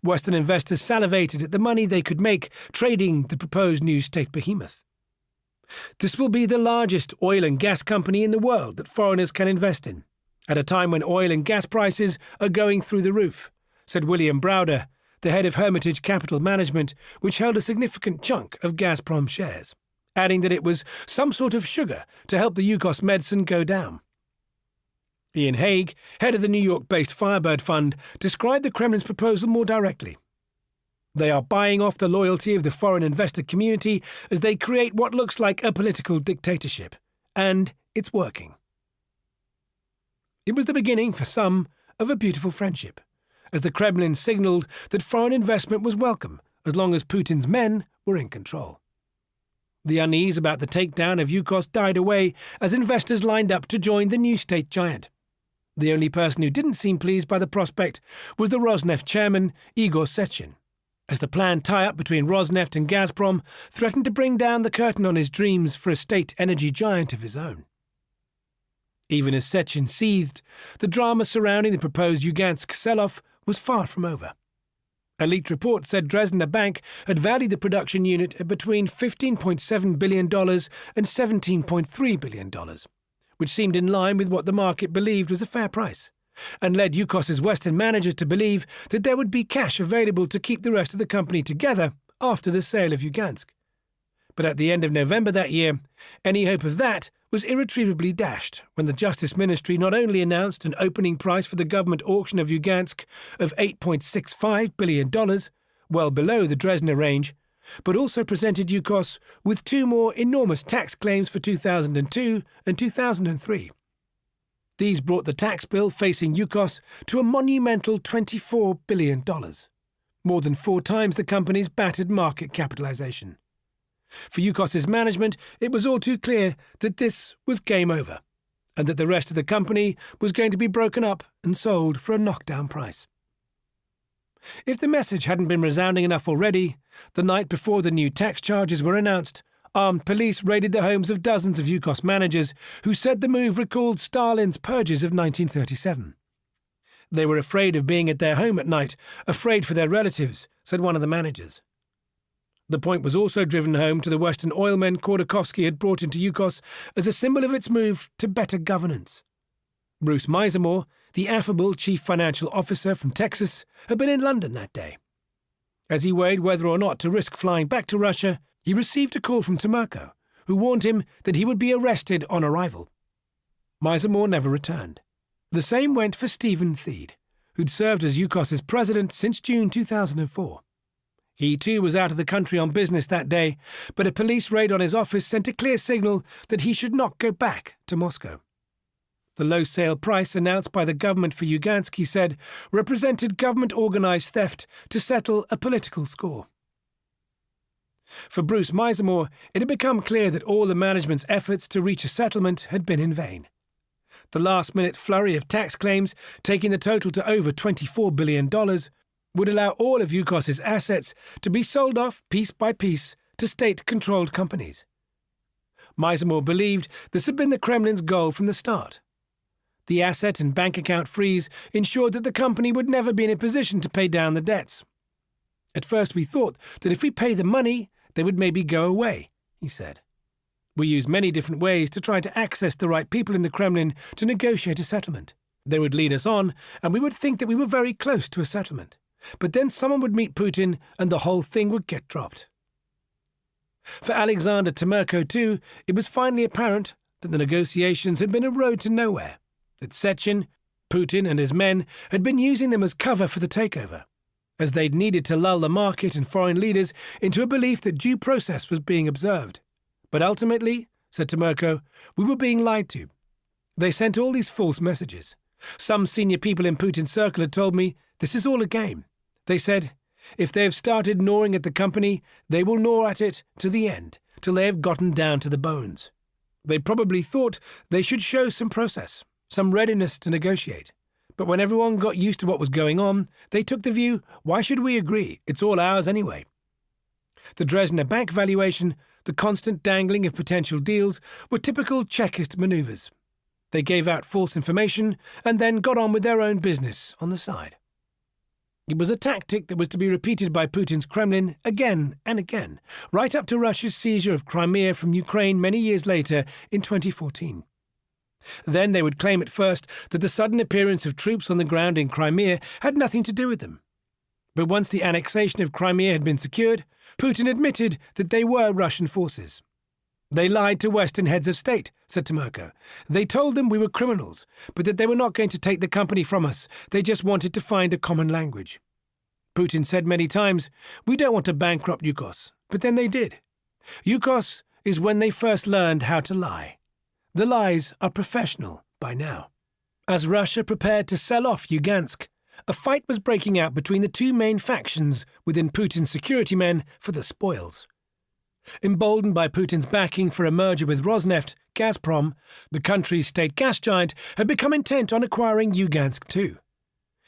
Western investors salivated at the money they could make trading the proposed new state behemoth. This will be the largest oil and gas company in the world that foreigners can invest in, at a time when oil and gas prices are going through the roof, said William Browder, the head of Hermitage Capital Management, which held a significant chunk of Gazprom shares, adding that it was some sort of sugar to help the Yukos medicine go down. Ian Hague, head of the New York-based Firebird Fund, described the Kremlin's proposal more directly. They are buying off the loyalty of the foreign investor community as they create what looks like a political dictatorship, and it's working. It was the beginning, for some, of a beautiful friendship, as the Kremlin signalled that foreign investment was welcome as long as Putin's men were in control. The unease about the takedown of Yukos died away as investors lined up to join the new state giant. The only person who didn't seem pleased by the prospect was the Rosneft chairman, Igor Sechin, as the planned tie-up between Rosneft and Gazprom threatened to bring down the curtain on his dreams for a state energy giant of his own. Even as Sechin seethed, the drama surrounding the proposed Lugansk sell-off was far from over. A leaked report said Dresdner Bank had valued the production unit at between $15.7 billion and $17.3 billion, which seemed in line with what the market believed was a fair price, and led Yukos's Western managers to believe that there would be cash available to keep the rest of the company together after the sale of Lugansk. But at the end of November that year, any hope of that was irretrievably dashed when the Justice Ministry not only announced an opening price for the government auction of Lugansk of $8.65 billion, well below the Dresdner range, but also presented Yukos with 2 more enormous tax claims for 2002 and 2003. These brought the tax bill facing Yukos to a monumental $24 billion, more than 4 times the company's battered market capitalization. For Yukos's management, it was all too clear that this was game over, and that the rest of the company was going to be broken up and sold for a knockdown price. If the message hadn't been resounding enough already, the night before the new tax charges were announced, armed police raided the homes of dozens of Yukos managers who said the move recalled Stalin's purges of 1937. They were afraid of being at their home at night, afraid for their relatives, said one of the managers. The point was also driven home to the Western oilmen Khodorkovsky had brought into Yukos as a symbol of its move to better governance. Bruce Misermore, the affable chief financial officer from Texas, had been in London that day. As he weighed whether or not to risk flying back to Russia, he received a call from Temirko, who warned him that he would be arrested on arrival. Misermore never returned. The same went for Stephen Theed, who'd served as UKOS's president since June 2004. He too was out of the country on business that day, but a police raid on his office sent a clear signal that he should not go back to Moscow. The low sale price announced by the government for Lugansk, he said, represented government-organised theft to settle a political score. For Bruce Misermore, it had become clear that all the management's efforts to reach a settlement had been in vain. The last-minute flurry of tax claims, taking the total to over $24 billion, would allow all of UKOS's assets to be sold off piece by piece to state-controlled companies. Misermore believed this had been the Kremlin's goal from the start. The asset and bank account freeze ensured that the company would never be in a position to pay down the debts. At first we thought that if we pay the money, they would maybe go away, he said. We used many different ways to try to access the right people in the Kremlin to negotiate a settlement. They would lead us on, and we would think that we were very close to a settlement. But then someone would meet Putin, and the whole thing would get dropped. For Alexander Temerko, too, it was finally apparent that the negotiations had been a road to nowhere, that Sechin, Putin and his men had been using them as cover for the takeover, as they'd needed to lull the market and foreign leaders into a belief that due process was being observed. But ultimately, said Temerko, we were being lied to. They sent all these false messages. Some senior people in Putin's circle had told me, this is all a game. They said, if they have started gnawing at the company, they will gnaw at it to the end, till they have gotten down to the bones. They probably thought they should show some process, some readiness to negotiate. But when everyone got used to what was going on, they took the view, why should we agree? It's all ours anyway. The Dresdner bank valuation, the constant dangling of potential deals, were typical Chekist manoeuvres. They gave out false information and then got on with their own business on the side. It was a tactic that was to be repeated by Putin's Kremlin again and again, right up to Russia's seizure of Crimea from Ukraine many years later in 2014. Then they would claim at first that the sudden appearance of troops on the ground in Crimea had nothing to do with them. But once the annexation of Crimea had been secured, Putin admitted that they were Russian forces. They lied to Western heads of state, said Temerko. They told them we were criminals, but that they were not going to take the company from us. They just wanted to find a common language. Putin said many times, we don't want to bankrupt UKOS, but then they did. UKOS is when they first learned how to lie. The lies are professional by now. As Russia prepared to sell off Lugansk, a fight was breaking out between the two main factions within Putin's security men for the spoils. Emboldened by Putin's backing for a merger with Rosneft, Gazprom, the country's state gas giant had become intent on acquiring Lugansk too.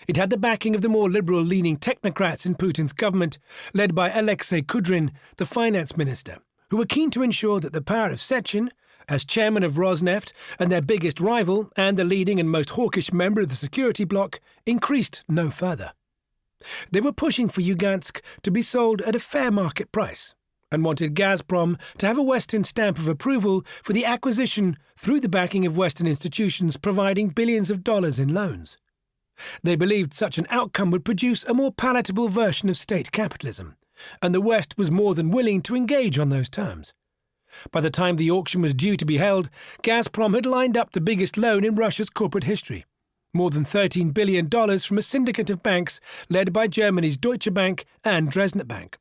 It had the backing of the more liberal-leaning technocrats in Putin's government, led by Alexei Kudrin, the finance minister, who were keen to ensure that the power of Sechin, as chairman of Rosneft and their biggest rival and the leading and most hawkish member of the security bloc, increased no further. They were pushing for Lugansk to be sold at a fair market price, and wanted Gazprom to have a Western stamp of approval for the acquisition through the backing of Western institutions providing billions of dollars in loans. They believed such an outcome would produce a more palatable version of state capitalism, and the West was more than willing to engage on those terms. By the time the auction was due to be held, Gazprom had lined up the biggest loan in Russia's corporate history, more than $13 billion from a syndicate of banks led by Germany's Deutsche Bank and Dresdner Bank.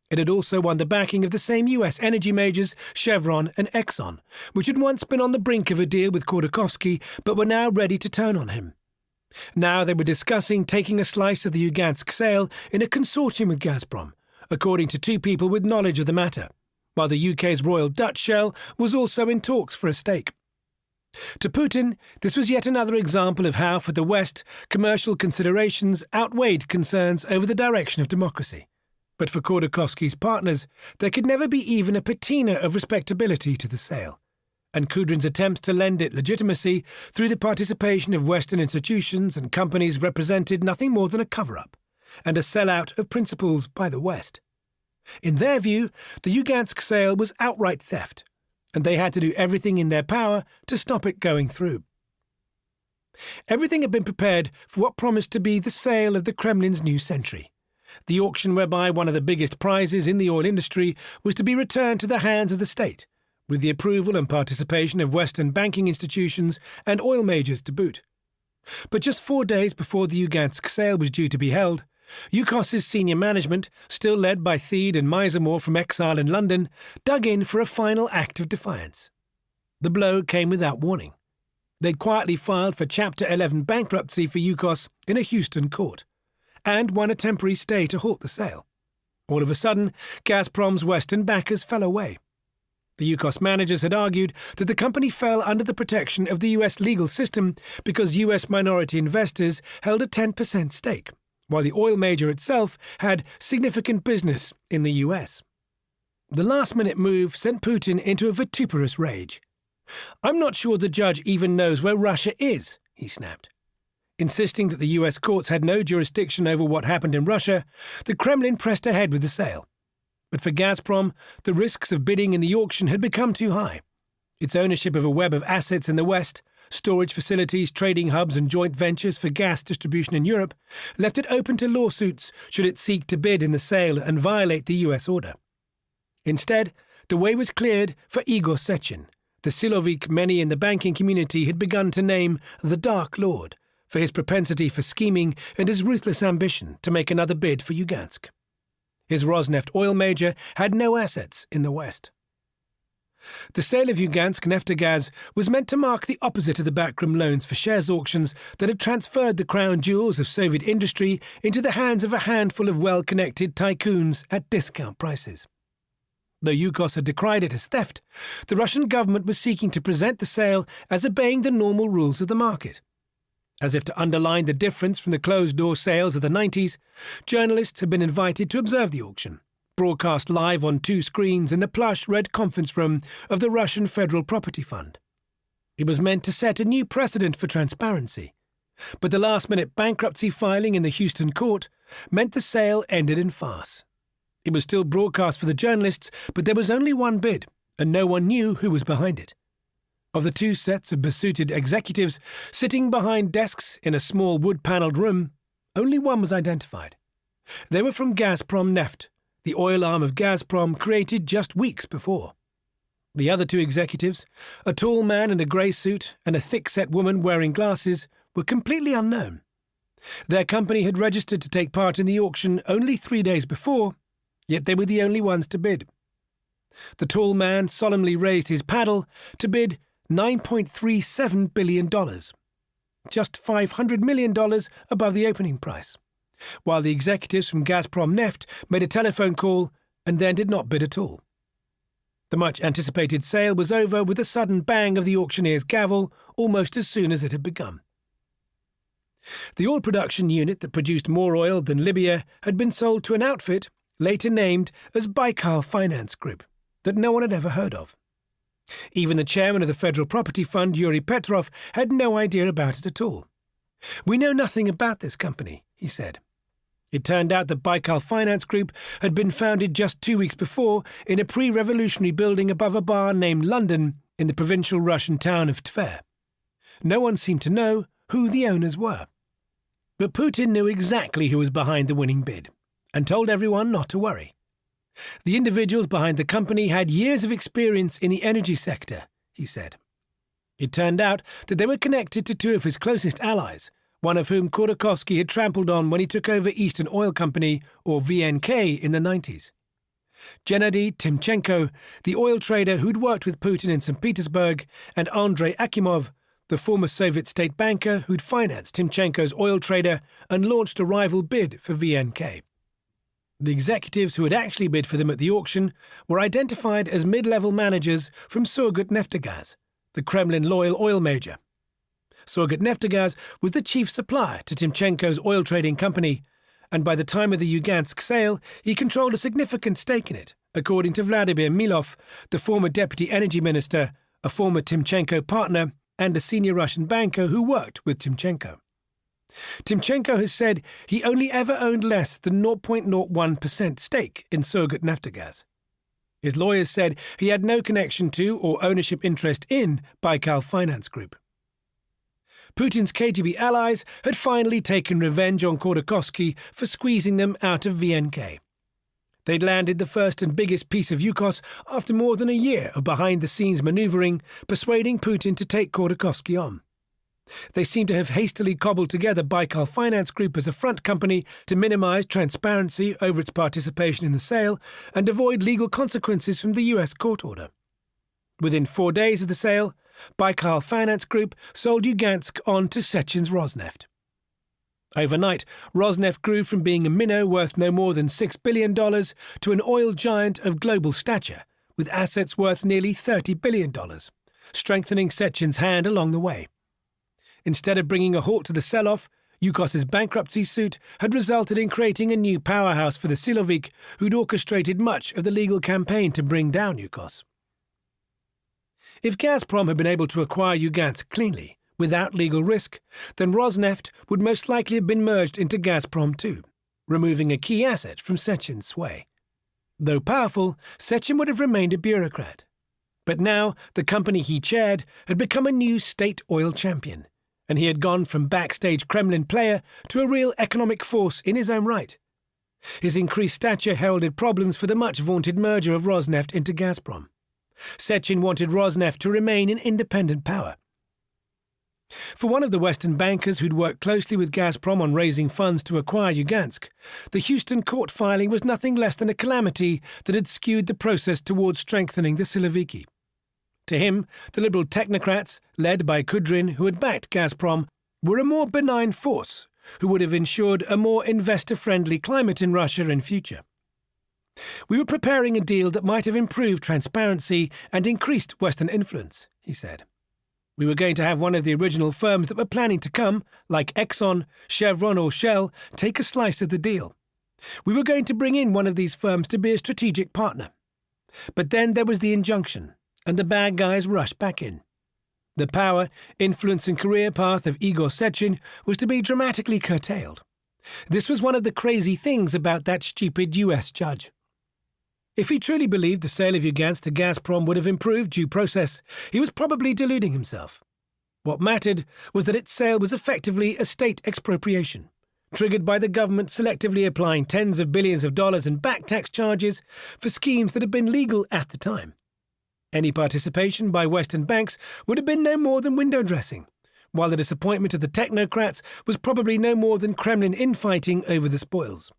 It had also won the backing of the same US energy majors, Chevron and Exxon, which had once been on the brink of a deal with Khodorkovsky but were now ready to turn on him. Now they were discussing taking a slice of the Lugansk sale in a consortium with Gazprom, according to two people with knowledge of the matter, while the UK's Royal Dutch Shell was also in talks for a stake. To Putin, this was yet another example of how, for the West, commercial considerations outweighed concerns over the direction of democracy. But for Khodorkovsky's partners, there could never be even a patina of respectability to the sale, and Kudrin's attempts to lend it legitimacy through the participation of Western institutions and companies represented nothing more than a cover-up, and a sellout of principles by the West. In their view, the Lugansk sale was outright theft, and they had to do everything in their power to stop it going through. Everything had been prepared for what promised to be the sale of the Kremlin's new century, the auction whereby one of the biggest prizes in the oil industry was to be returned to the hands of the state, with the approval and participation of Western banking institutions and oil majors to boot. But just 4 days before the Lugansk sale was due to be held, UKOS's senior management, still led by Theed and Misermore from exile in London, dug in for a final act of defiance. The blow came without warning. They'd quietly filed for Chapter 11 bankruptcy for UKOS in a Houston court, and won a temporary stay to halt the sale. All of a sudden, Gazprom's Western backers fell away. The UKOS managers had argued that the company fell under the protection of the US legal system because US minority investors held a 10% stake, while the oil major itself had significant business in the US. The last-minute move sent Putin into a vituperous rage. "I'm not sure the judge even knows where Russia is," he snapped. Insisting that the US courts had no jurisdiction over what happened in Russia, the Kremlin pressed ahead with the sale. But for Gazprom, the risks of bidding in the auction had become too high. Its ownership of a web of assets in the West, storage facilities, trading hubs and joint ventures for gas distribution in Europe, left it open to lawsuits should it seek to bid in the sale and violate the US order. Instead, the way was cleared for Igor Sechin, the Silovik many in the banking community had begun to name the Dark Lord, for his propensity for scheming and his ruthless ambition to make another bid for Lugansk. His Rosneft oil major had no assets in the West. The sale of Lugansk Neftogaz was meant to mark the opposite of the backroom loans for shares auctions that had transferred the crown jewels of Soviet industry into the hands of a handful of well-connected tycoons at discount prices. Though UKOS had decried it as theft, the Russian government was seeking to present the sale as obeying the normal rules of the market. As if to underline the difference from the closed-door sales of the 90s, journalists had been invited to observe the auction, broadcast live on 2 screens in the plush red conference room of the Russian Federal Property Fund. It was meant to set a new precedent for transparency, but the last-minute bankruptcy filing in the Houston court meant the sale ended in farce. It was still broadcast for the journalists, but there was only one bid, and no one knew who was behind it. Of the 2 sets of besooted executives sitting behind desks in a small wood-panelled room, only one was identified. They were from Gazprom Neft, the oil arm of Gazprom created just weeks before. The other 2 executives, a tall man in a grey suit and a thick-set woman wearing glasses, were completely unknown. Their company had registered to take part in the auction only 3 days before, yet they were the only ones to bid. The tall man solemnly raised his paddle to bid $9.37 billion, just $500 million above the opening price, while the executives from Gazprom Neft made a telephone call and then did not bid at all. The much-anticipated sale was over with a sudden bang of the auctioneer's gavel almost as soon as it had begun. The oil production unit that produced more oil than Libya had been sold to an outfit later named as Baikal Finance Group that no one had ever heard of. Even the chairman of the Federal Property Fund, Yuri Petrov, had no idea about it at all. "We know nothing about this company," he said. It turned out that Baikal Finance Group had been founded just 2 weeks before in a pre-revolutionary building above a bar named London in the provincial Russian town of Tver. No one seemed to know who the owners were. But Putin knew exactly who was behind the winning bid and told everyone not to worry. The individuals behind the company had years of experience in the energy sector, he said. It turned out that they were connected to 2 of his closest allies, one of whom Khodorkovsky had trampled on when he took over Eastern Oil Company, or VNK, in the 90s. Gennady Timchenko, the oil trader who'd worked with Putin in St. Petersburg, and Andrei Akimov, the former Soviet state banker who'd financed Timchenko's oil trader and launched a rival bid for VNK. The executives who had actually bid for them at the auction were identified as mid-level managers from Surgut Neftogaz, the Kremlin-loyal oil major. Surgut Neftogaz was the chief supplier to Timchenko's oil trading company, and by the time of the Lugansk sale, he controlled a significant stake in it, according to Vladimir Milov, the former deputy energy minister, a former Timchenko partner, and a senior Russian banker who worked with Timchenko. Timchenko has said he only ever owned less than 0.01% stake in Surgut Neftogaz. His lawyers said he had no connection to or ownership interest in Baikal Finance Group. Putin's KGB allies had finally taken revenge on Khodorkovsky for squeezing them out of VNK. They'd landed the first and biggest piece of UKOS after more than a year of behind-the-scenes manoeuvring, persuading Putin to take Khodorkovsky on. They seem to have hastily cobbled together Baikal Finance Group as a front company to minimize transparency over its participation in the sale and avoid legal consequences from the US court order. Within 4 days of the sale, Baikal Finance Group sold Lugansk on to Sechen's Rosneft. Overnight, Rosneft grew from being a minnow worth no more than $6 billion to an oil giant of global stature, with assets worth nearly $30 billion, strengthening Sechen's hand along the way. Instead of bringing a halt to the sell-off, Yukos's bankruptcy suit had resulted in creating a new powerhouse for the Silovik, who'd orchestrated much of the legal campaign to bring down Yukos. If Gazprom had been able to acquire Lugansk cleanly, without legal risk, then Rosneft would most likely have been merged into Gazprom too, removing a key asset from Sechen's sway. Though powerful, Sechen would have remained a bureaucrat. But now the company he chaired had become a new state oil champion, and he had gone from backstage Kremlin player to a real economic force in his own right. His increased stature heralded problems for the much-vaunted merger of Rosneft into Gazprom. Sechen wanted Rosneft to remain an independent power. For one of the Western bankers who'd worked closely with Gazprom on raising funds to acquire Lugansk, the Houston court filing was nothing less than a calamity that had skewed the process towards strengthening the Siloviki. To him, the liberal technocrats, led by Kudrin, who had backed Gazprom, were a more benign force, who would have ensured a more investor-friendly climate in Russia in future. We were preparing a deal that might have improved transparency and increased Western influence, he said. We were going to have one of the original firms that were planning to come, like Exxon, Chevron or Shell, take a slice of the deal. We were going to bring in one of these firms to be a strategic partner. But then there was the injunction, and the bad guys rushed back in. The power, influence and career path of Igor Sechin was to be dramatically curtailed. This was one of the crazy things about that stupid US judge. If he truly believed the sale of Lugansk to Gazprom would have improved due process, he was probably deluding himself. What mattered was that its sale was effectively a state expropriation, triggered by the government selectively applying tens of billions of dollars in back tax charges for schemes that had been legal at the time. Any participation by Western banks would have been no more than window dressing, while the disappointment of the technocrats was probably no more than Kremlin infighting over the spoils.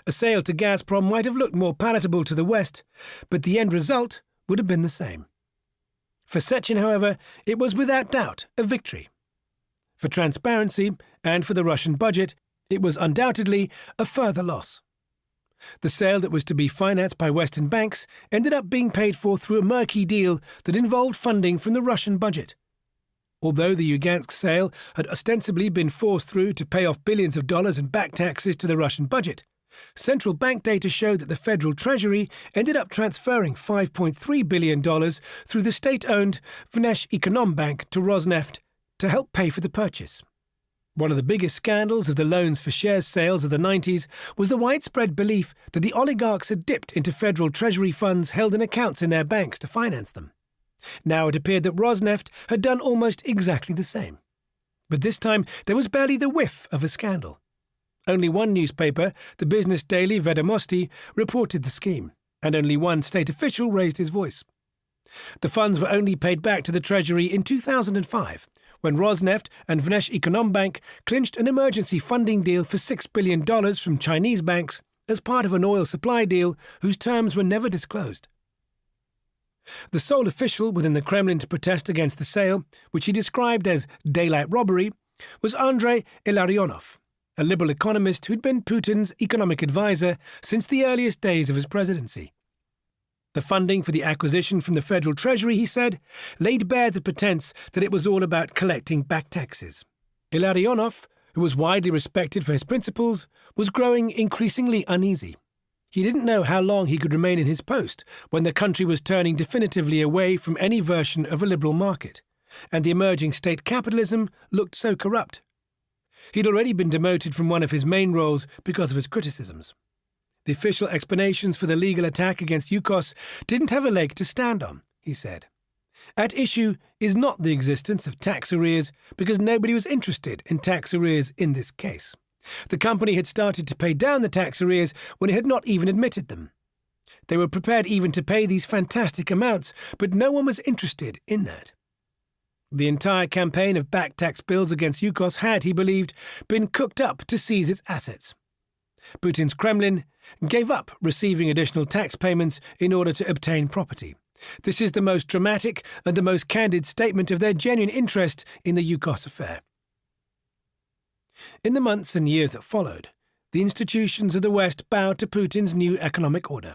A sale to Gazprom might have looked more palatable to the West, but the end result would have been the same. For Sechin, however, it was without doubt a victory. For transparency and for the Russian budget, it was undoubtedly a further loss. The sale that was to be financed by Western banks ended up being paid for through a murky deal that involved funding from the Russian budget. Although the Lugansk sale had ostensibly been forced through to pay off billions of dollars in back taxes to the Russian budget, central bank data showed that the Federal Treasury ended up transferring $5.3 billion through the state-owned Vnesheconombank to Rosneft to help pay for the purchase. One of the biggest scandals of the loans for shares sales of the 90s was the widespread belief that the oligarchs had dipped into Federal Treasury funds held in accounts in their banks to finance them. Now it appeared that Rosneft had done almost exactly the same. But this time there was barely the whiff of a scandal. Only one newspaper, the business daily Vedomosti, reported the scheme, and only one state official raised his voice. The funds were only paid back to the Treasury in 2005, when Rosneft and Vnesheconombank clinched an emergency funding deal for $6 billion from Chinese banks as part of an oil supply deal whose terms were never disclosed. The sole official within the Kremlin to protest against the sale, which he described as daylight robbery, was Andrei Ilarionov, a liberal economist who'd been Putin's economic advisor since the earliest days of his presidency. The funding for the acquisition from the Federal Treasury, he said, laid bare the pretense that it was all about collecting back taxes. Ilarionov, who was widely respected for his principles, was growing increasingly uneasy. He didn't know how long he could remain in his post when the country was turning definitively away from any version of a liberal market, and the emerging state capitalism looked so corrupt. He'd already been demoted from one of his main roles because of his criticisms. The official explanations for the legal attack against Yukos didn't have a leg to stand on, he said. At issue is not the existence of tax arrears because nobody was interested in tax arrears in this case. The company had started to pay down the tax arrears when it had not even admitted them. They were prepared even to pay these fantastic amounts, but no one was interested in that. The entire campaign of back tax bills against Yukos had, he believed, been cooked up to seize its assets. Putin's Kremlin gave up receiving additional tax payments in order to obtain property. This is the most dramatic and the most candid statement of their genuine interest in the Yukos affair. In the months and years that followed, the institutions of the West bowed to Putin's new economic order.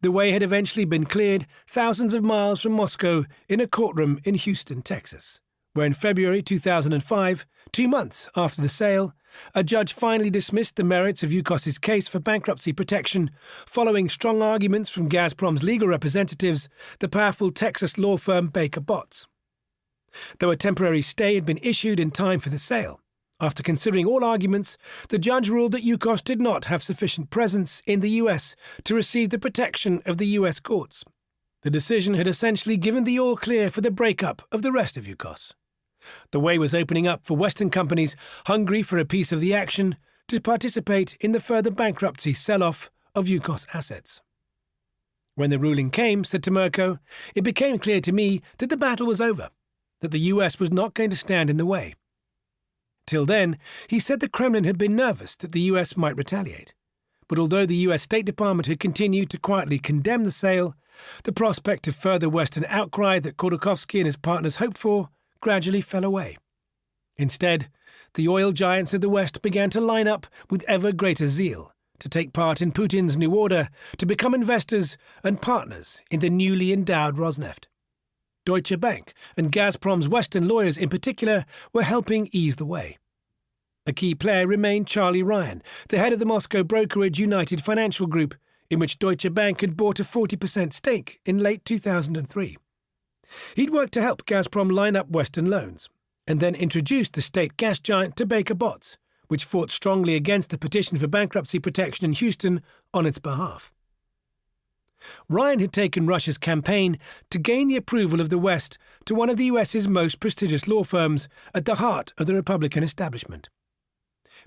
The way had eventually been cleared thousands of miles from Moscow in a courtroom in Houston, Texas, where in February 2005, 2 months after the sale, a judge finally dismissed the merits of Yukos's case for bankruptcy protection, following strong arguments from Gazprom's legal representatives, the powerful Texas law firm Baker Botts. Though a temporary stay had been issued in time for the sale, after considering all arguments, the judge ruled that Yukos did not have sufficient presence in the US to receive the protection of the US courts. The decision had essentially given the all-clear for the breakup of the rest of Yukos. The way was opening up for Western companies hungry for a piece of the action to participate in the further bankruptcy sell-off of Yukos assets. When the ruling came, said Timerko, it became clear to me that the battle was over, that the US was not going to stand in the way. Till then, he said the Kremlin had been nervous that the US might retaliate. But although the US State Department had continued to quietly condemn the sale, the prospect of further Western outcry that Khodorkovsky and his partners hoped for gradually fell away. Instead, the oil giants of the West began to line up with ever greater zeal to take part in Putin's new order to become investors and partners in the newly endowed Rosneft. Deutsche Bank and Gazprom's Western lawyers in particular were helping ease the way. A key player remained Charlie Ryan, the head of the Moscow brokerage United Financial Group, in which Deutsche Bank had bought a 40% stake in late 2003. He'd worked to help Gazprom line up Western loans, and then introduced the state gas giant to Baker Botts, which fought strongly against the petition for bankruptcy protection in Houston on its behalf. Ryan had taken Russia's campaign to gain the approval of the West to one of the US's most prestigious law firms at the heart of the Republican establishment.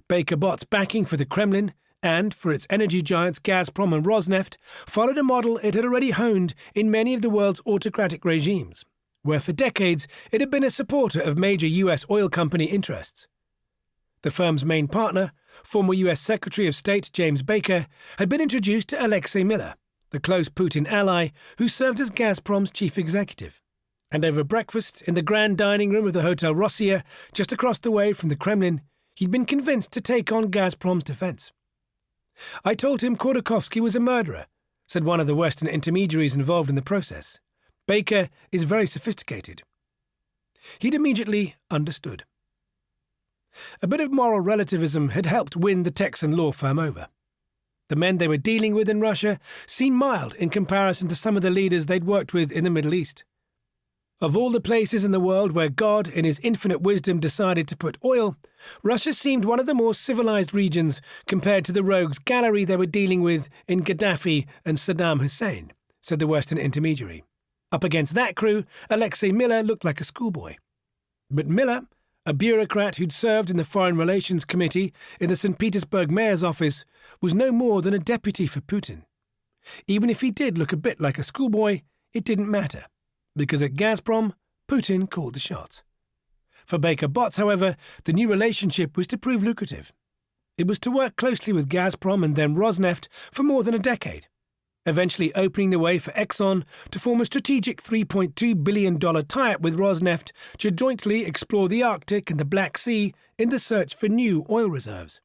Baker Botts' backing for the Kremlin and for its energy giants Gazprom and Rosneft followed a model it had already honed in many of the world's autocratic regimes, where for decades it had been a supporter of major US oil company interests. The firm's main partner, former US Secretary of State James Baker, had been introduced to Alexei Miller, the close Putin ally who served as Gazprom's chief executive. And over breakfast in the grand dining room of the Hotel Rossiya, just across the way from the Kremlin, he'd been convinced to take on Gazprom's defense. I told him Khodorkovsky was a murderer, said one of the Western intermediaries involved in the process. Baker is very sophisticated. He'd immediately understood. A bit of moral relativism had helped win the Texan law firm over. The men they were dealing with in Russia seemed mild in comparison to some of the leaders they'd worked with in the Middle East. Of all the places in the world where God, in his infinite wisdom, decided to put oil, Russia seemed one of the more civilized regions compared to the rogues gallery they were dealing with in Gaddafi and Saddam Hussein, said the Western intermediary. Up against that crew, Alexei Miller looked like a schoolboy. But Miller, a bureaucrat who'd served in the Foreign Relations Committee in the St. Petersburg mayor's office, was no more than a deputy for Putin. Even if he did look a bit like a schoolboy, it didn't matter, because at Gazprom, Putin called the shots. For Baker Botts, however, the new relationship was to prove lucrative. It was to work closely with Gazprom and then Rosneft for more than a decade, eventually opening the way for Exxon to form a strategic $3.2 billion tie-up with Rosneft to jointly explore the Arctic and the Black Sea in the search for new oil reserves.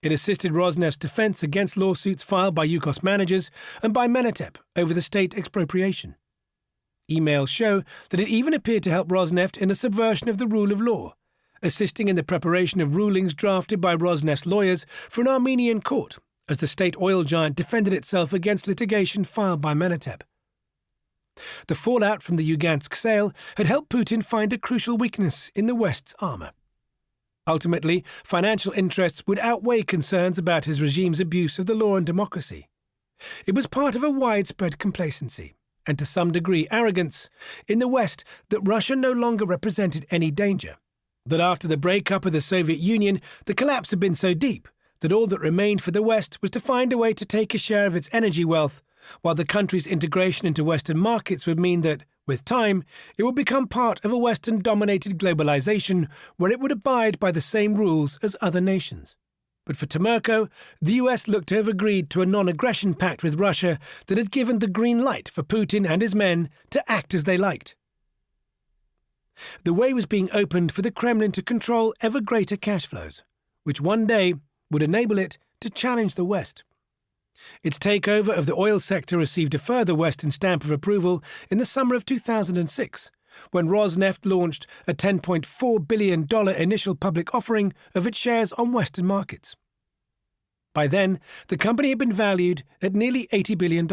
It assisted Rosneft's defense against lawsuits filed by Yukos managers and by Menatep over the state expropriation. Emails show that it even appeared to help Rosneft in the subversion of the rule of law, assisting in the preparation of rulings drafted by Rosneft's lawyers for an Armenian court as the state oil giant defended itself against litigation filed by Menatep. The fallout from the Lugansk sale had helped Putin find a crucial weakness in the West's armor. Ultimately, financial interests would outweigh concerns about his regime's abuse of the law and democracy. It was part of a widespread complacency, and to some degree arrogance, in the West that Russia no longer represented any danger, that after the breakup of the Soviet Union, the collapse had been so deep that all that remained for the West was to find a way to take a share of its energy wealth, while the country's integration into Western markets would mean that, With time, it would become part of a Western-dominated globalization where it would abide by the same rules as other nations. But for Timerko, the US looked to have agreed to a non-aggression pact with Russia that had given the green light for Putin and his men to act as they liked. The way was being opened for the Kremlin to control ever greater cash flows, which one day would enable it to challenge the West. Its takeover of the oil sector received a further Western stamp of approval in the summer of 2006, when Rosneft launched a $10.4 billion initial public offering of its shares on Western markets. By then, the company had been valued at nearly $80 billion,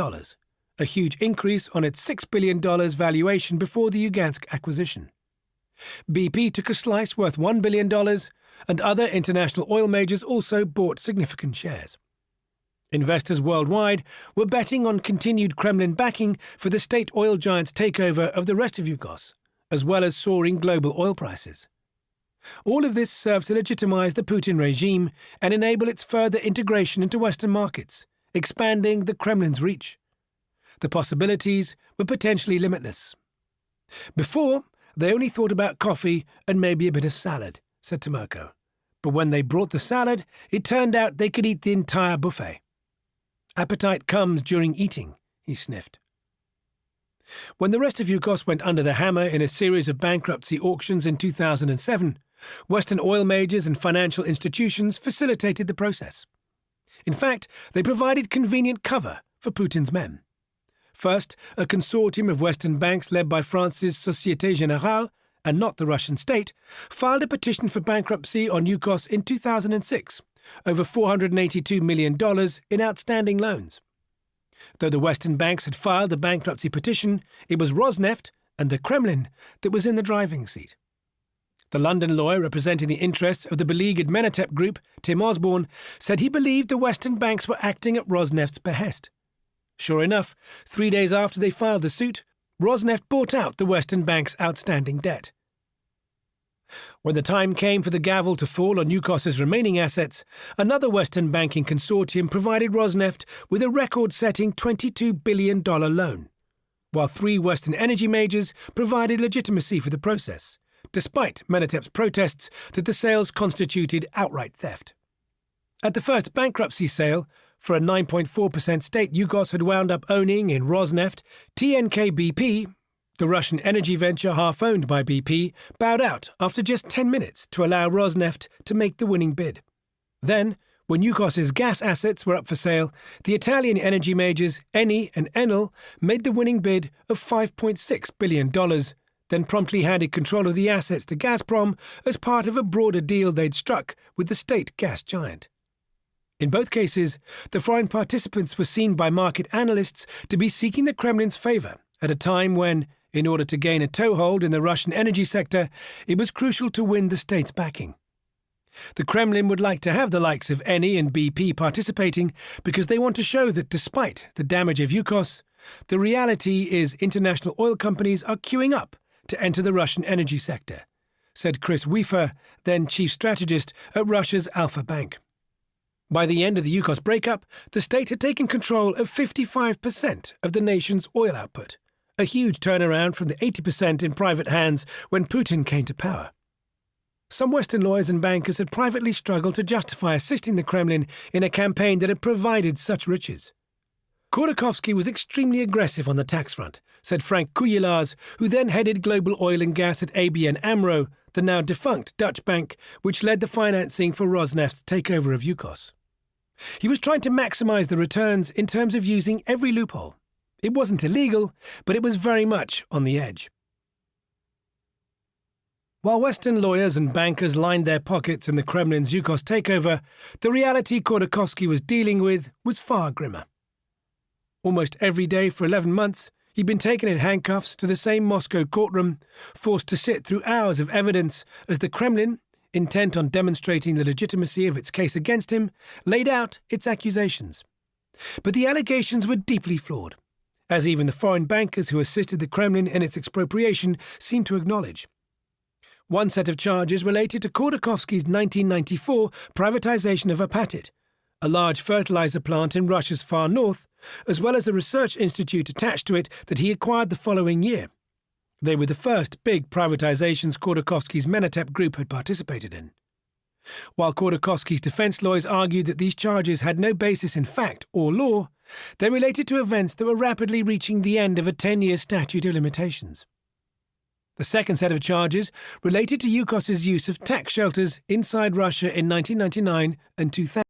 a huge increase on its $6 billion valuation before the Lugansk acquisition. BP took a slice worth $1 billion, and other international oil majors also bought significant shares. Investors worldwide were betting on continued Kremlin backing for the state oil giant's takeover of the rest of Yugos, as well as soaring global oil prices. All of this served to legitimize the Putin regime and enable its further integration into Western markets, expanding the Kremlin's reach. The possibilities were potentially limitless. Before, they only thought about coffee and maybe a bit of salad, said Timerko. But when they brought the salad, it turned out they could eat the entire buffet. Appetite comes during eating, he sniffed. When the rest of Yugos went under the hammer in a series of bankruptcy auctions in 2007, Western oil majors and financial institutions facilitated the process. In fact, they provided convenient cover for Putin's men. First, a consortium of Western banks led by France's Société Générale, and not the Russian state, filed a petition for bankruptcy on Yukos in 2006, over $482 million in outstanding loans. Though the Western banks had filed the bankruptcy petition, it was Rosneft and the Kremlin that was in the driving seat. The London lawyer representing the interests of the beleaguered Menatep group, Tim Osborne, said he believed the Western banks were acting at Rosneft's behest. Sure enough, 3 days after they filed the suit, Rosneft bought out the Western banks' outstanding debt. When the time came for the gavel to fall on Yukos's remaining assets, another Western banking consortium provided Rosneft with a record-setting $22 billion loan, while 3 Western energy majors provided legitimacy for the process, despite Menatep's protests that the sales constituted outright theft. At the first bankruptcy sale, for a 9.4% stake Yukos had wound up owning in Rosneft, TNK-BP, the Russian energy venture half-owned by BP, bowed out after just 10 minutes to allow Rosneft to make the winning bid. Then, when Yukos's gas assets were up for sale, the Italian energy majors Eni and Enel made the winning bid of $5.6 billion, then promptly handed control of the assets to Gazprom as part of a broader deal they'd struck with the state gas giant. In both cases, the foreign participants were seen by market analysts to be seeking the Kremlin's favor at a time when, in order to gain a toehold in the Russian energy sector, it was crucial to win the state's backing. The Kremlin would like to have the likes of Eni and BP participating because they want to show that despite the damage of Yukos, the reality is international oil companies are queuing up to enter the Russian energy sector, said Chris Wiefer, then chief strategist at Russia's Alfa Bank. By the end of the Yukos breakup, the state had taken control of 55% of the nation's oil output, a huge turnaround from the 80% in private hands when Putin came to power. Some Western lawyers and bankers had privately struggled to justify assisting the Kremlin in a campaign that had provided such riches. Khodorkovsky was extremely aggressive on the tax front, said Frank Kuyilars, who then headed global oil and gas at ABN AMRO, the now defunct Dutch bank, which led the financing for Rosneft's takeover of Yukos. He was trying to maximize the returns in terms of using every loophole. It wasn't illegal, but it was very much on the edge. While Western lawyers and bankers lined their pockets in the Kremlin's Yukos takeover, the reality Khodorkovsky was dealing with was far grimmer. Almost every day for 11 months, he'd been taken in handcuffs to the same Moscow courtroom, forced to sit through hours of evidence as the Kremlin, intent on demonstrating the legitimacy of its case against him, laid out its accusations. But the allegations were deeply flawed, as even the foreign bankers who assisted the Kremlin in its expropriation seemed to acknowledge. One set of charges related to Khodorkovsky's 1994 privatization of Apatit, a large fertilizer plant in Russia's far north, as well as a research institute attached to it that he acquired the following year. They were the first big privatizations Khodorkovsky's Menatep group had participated in. While Khodorkovsky's defense lawyers argued that these charges had no basis in fact or law, they related to events that were rapidly reaching the end of a 10-year statute of limitations. The second set of charges related to Yukos's use of tax shelters inside Russia in 1999 and 2000.